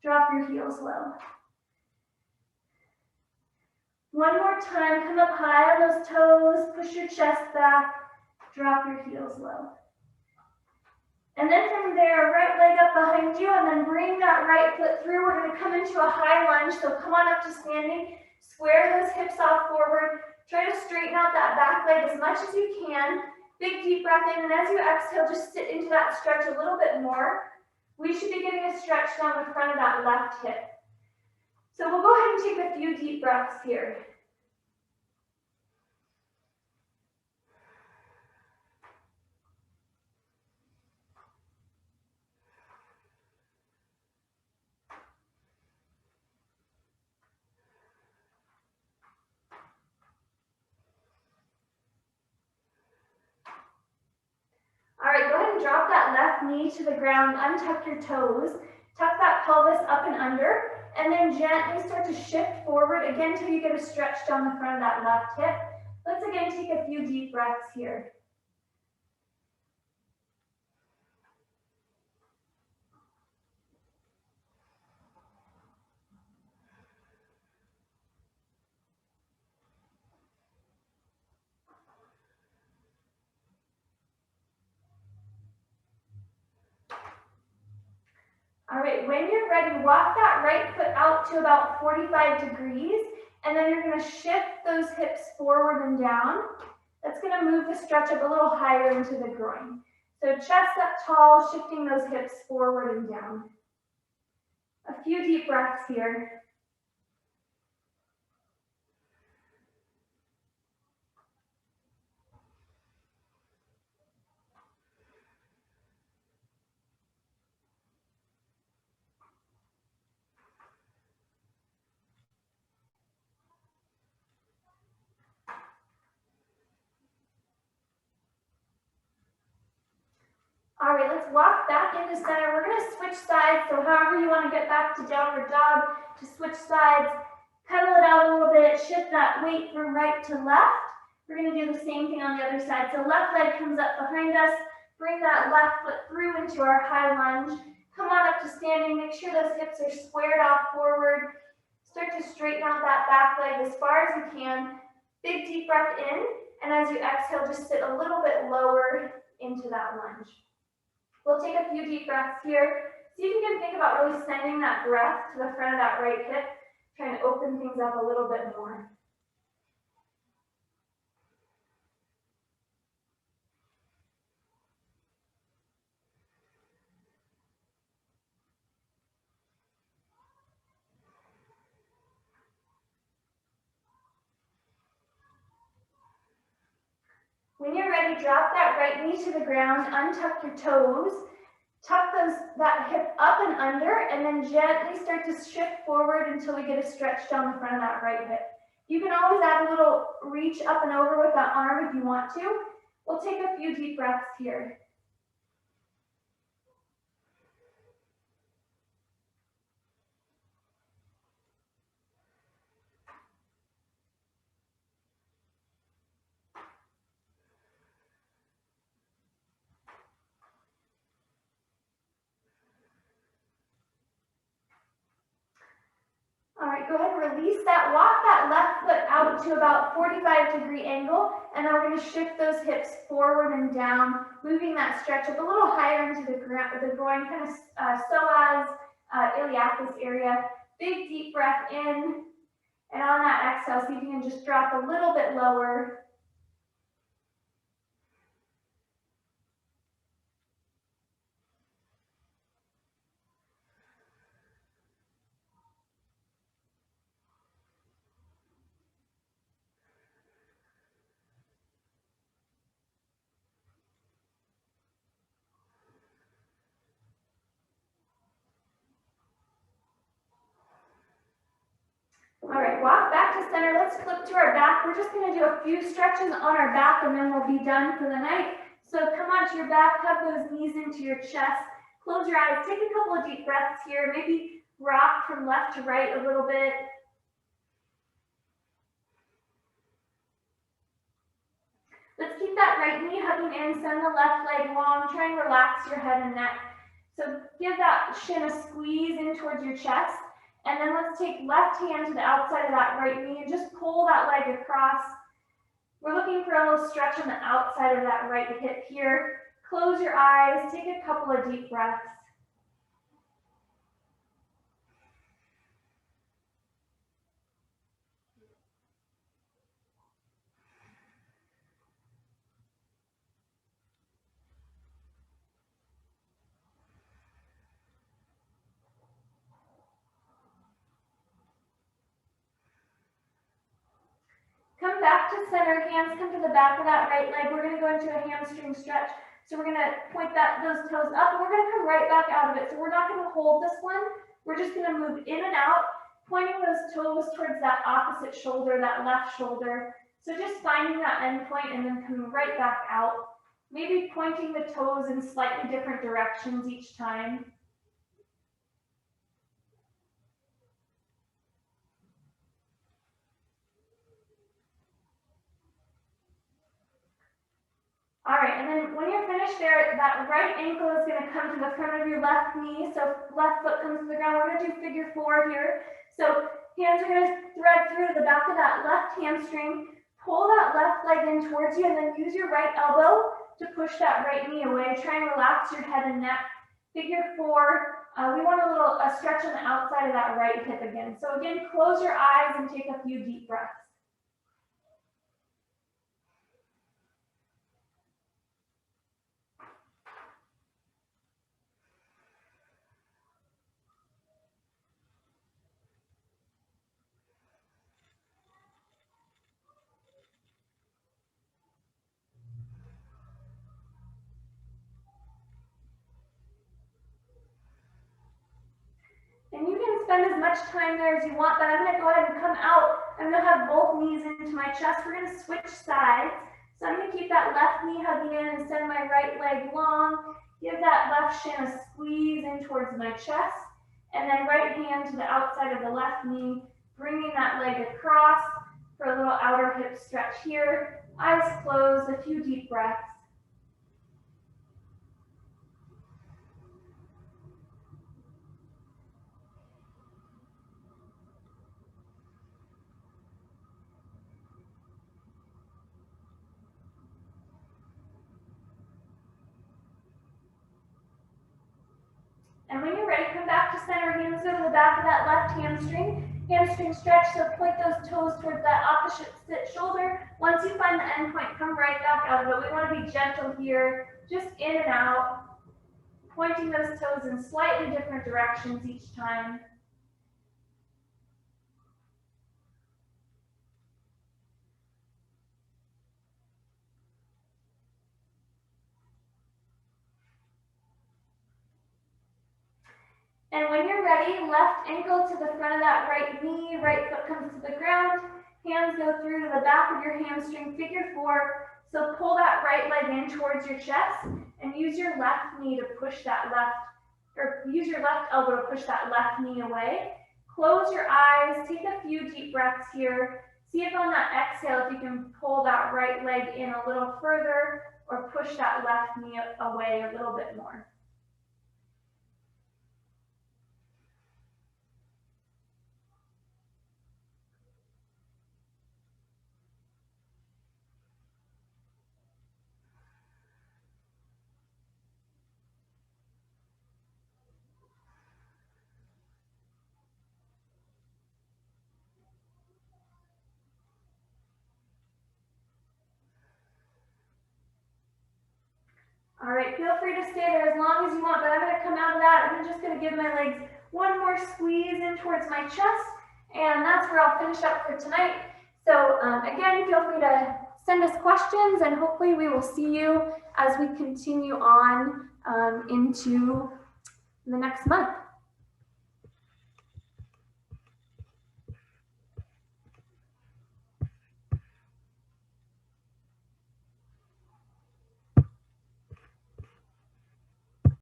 drop your heels low. One more time, come up high on those toes, push your chest back, drop your heels low. And then from there, right leg up behind you, and then bring that right foot through. We're going to come into a high lunge, so come on up to standing. Square those hips off forward. Try to straighten out that back leg as much as you can. Big deep breath in, and as you exhale, just sit into that stretch a little bit more. We should be getting a stretch down the front of that left hip. So we'll go ahead and take a few deep breaths here. All right, go ahead and drop that left knee to the ground, untuck your toes, tuck that pelvis up and under, and then gently start to shift forward again until you get a stretch down the front of that left hip. Let's again take a few deep breaths here. All right, when you're ready, walk that right foot out to about 45 degrees, and then you're going to shift those hips forward and down. That's going to move the stretch up a little higher into the groin. So chest up tall, shifting those hips forward and down. A few deep breaths here. All right, let's walk back into center. We're gonna switch sides, so however you wanna get back to downward dog, to switch sides, pedal it out a little bit, shift that weight from right to left. We're gonna do the same thing on the other side. So left leg comes up behind us, bring that left foot through into our high lunge. Come on up to standing, make sure those hips are squared off forward. Start to straighten out that back leg as far as you can. Big deep breath in, and as you exhale, just sit a little bit lower into that lunge. We'll take a few deep breaths here. See if you can think about really sending that breath to the front of that right hip, trying to open things up a little bit more. When you're ready, drop that right knee to the ground, untuck your toes, tuck that hip up and under, and then gently start to shift forward until we get a stretch down the front of that right hip. You can always add a little reach up and over with that arm if you want to. We'll take a few deep breaths here. All right, go ahead and release that. Walk that left foot out to about 45-degree angle, and then we're going to shift those hips forward and down, moving that stretch up a little higher into the groin, kind of psoas, iliacus area. Big deep breath in, and on that exhale, see if you can just drop a little bit lower. All right, walk back to center. Let's flip to our back. We're just going to do a few stretches on our back, and then we'll be done for the night. So come onto your back, hug those knees into your chest. Close your eyes. Take a couple of deep breaths here. Maybe rock from left to right a little bit. Let's keep that right knee hugging in. Send the left leg long. Try and relax your head and neck. So give that shin a squeeze in towards your chest. And then let's take left hand to the outside of that right knee and just pull that leg across. We're looking for a little stretch on the outside of that right hip here. Close your eyes, take a couple of deep breaths. Come back to center, hands come to the back of that right leg. We're going to go into a hamstring stretch. So we're going to point those toes up, and we're going to come right back out of it. So we're not going to hold this one. We're just going to move in and out, pointing those toes towards that opposite shoulder, that left shoulder. So just finding that end point and then coming right back out. Maybe pointing the toes in slightly different directions each time. All right, and then when you're finished there, that right ankle is going to come to the front of your left knee. So left foot comes to the ground. We're going to do figure four here. So hands are going to thread through the back of that left hamstring. Pull that left leg in towards you, and then use your right elbow to push that right knee away. Try and relax your head and neck. Figure four. We want a stretch on the outside of that right hip again. So again, close your eyes and take a few deep breaths. And you can spend as much time there as you want, but I'm going to go ahead and come out. I'm going to have both knees into my chest. We're going to switch sides. So I'm going to keep that left knee hugging in and send my right leg long. Give that left shin a squeeze in towards my chest, and then right hand to the outside of the left knee, bringing that leg across for a little outer hip stretch here. Eyes closed, a few deep breaths. And when you're ready, come back to center, hands go to the back of that left hamstring. Hamstring stretch, so point those toes towards that opposite shoulder. Once you find the end point, come right back out of it. We want to be gentle here, just in and out, pointing those toes in slightly different directions each time. And when you're ready, left ankle to the front of that right knee, right foot comes to the ground, hands go through to the back of your hamstring, figure 4. So pull that right leg in towards your chest and use your left knee to push that use your left elbow to push that left knee away. Close your eyes, take a few deep breaths here. See if on that exhale, if you can pull that right leg in a little further or push that left knee away a little bit more. All right, feel free to stay there as long as you want, but I'm going to come out of that. I'm just going to give my legs one more squeeze in towards my chest, and that's where I'll finish up for tonight. So again, feel free to send us questions, and hopefully we will see you as we continue on into the next month.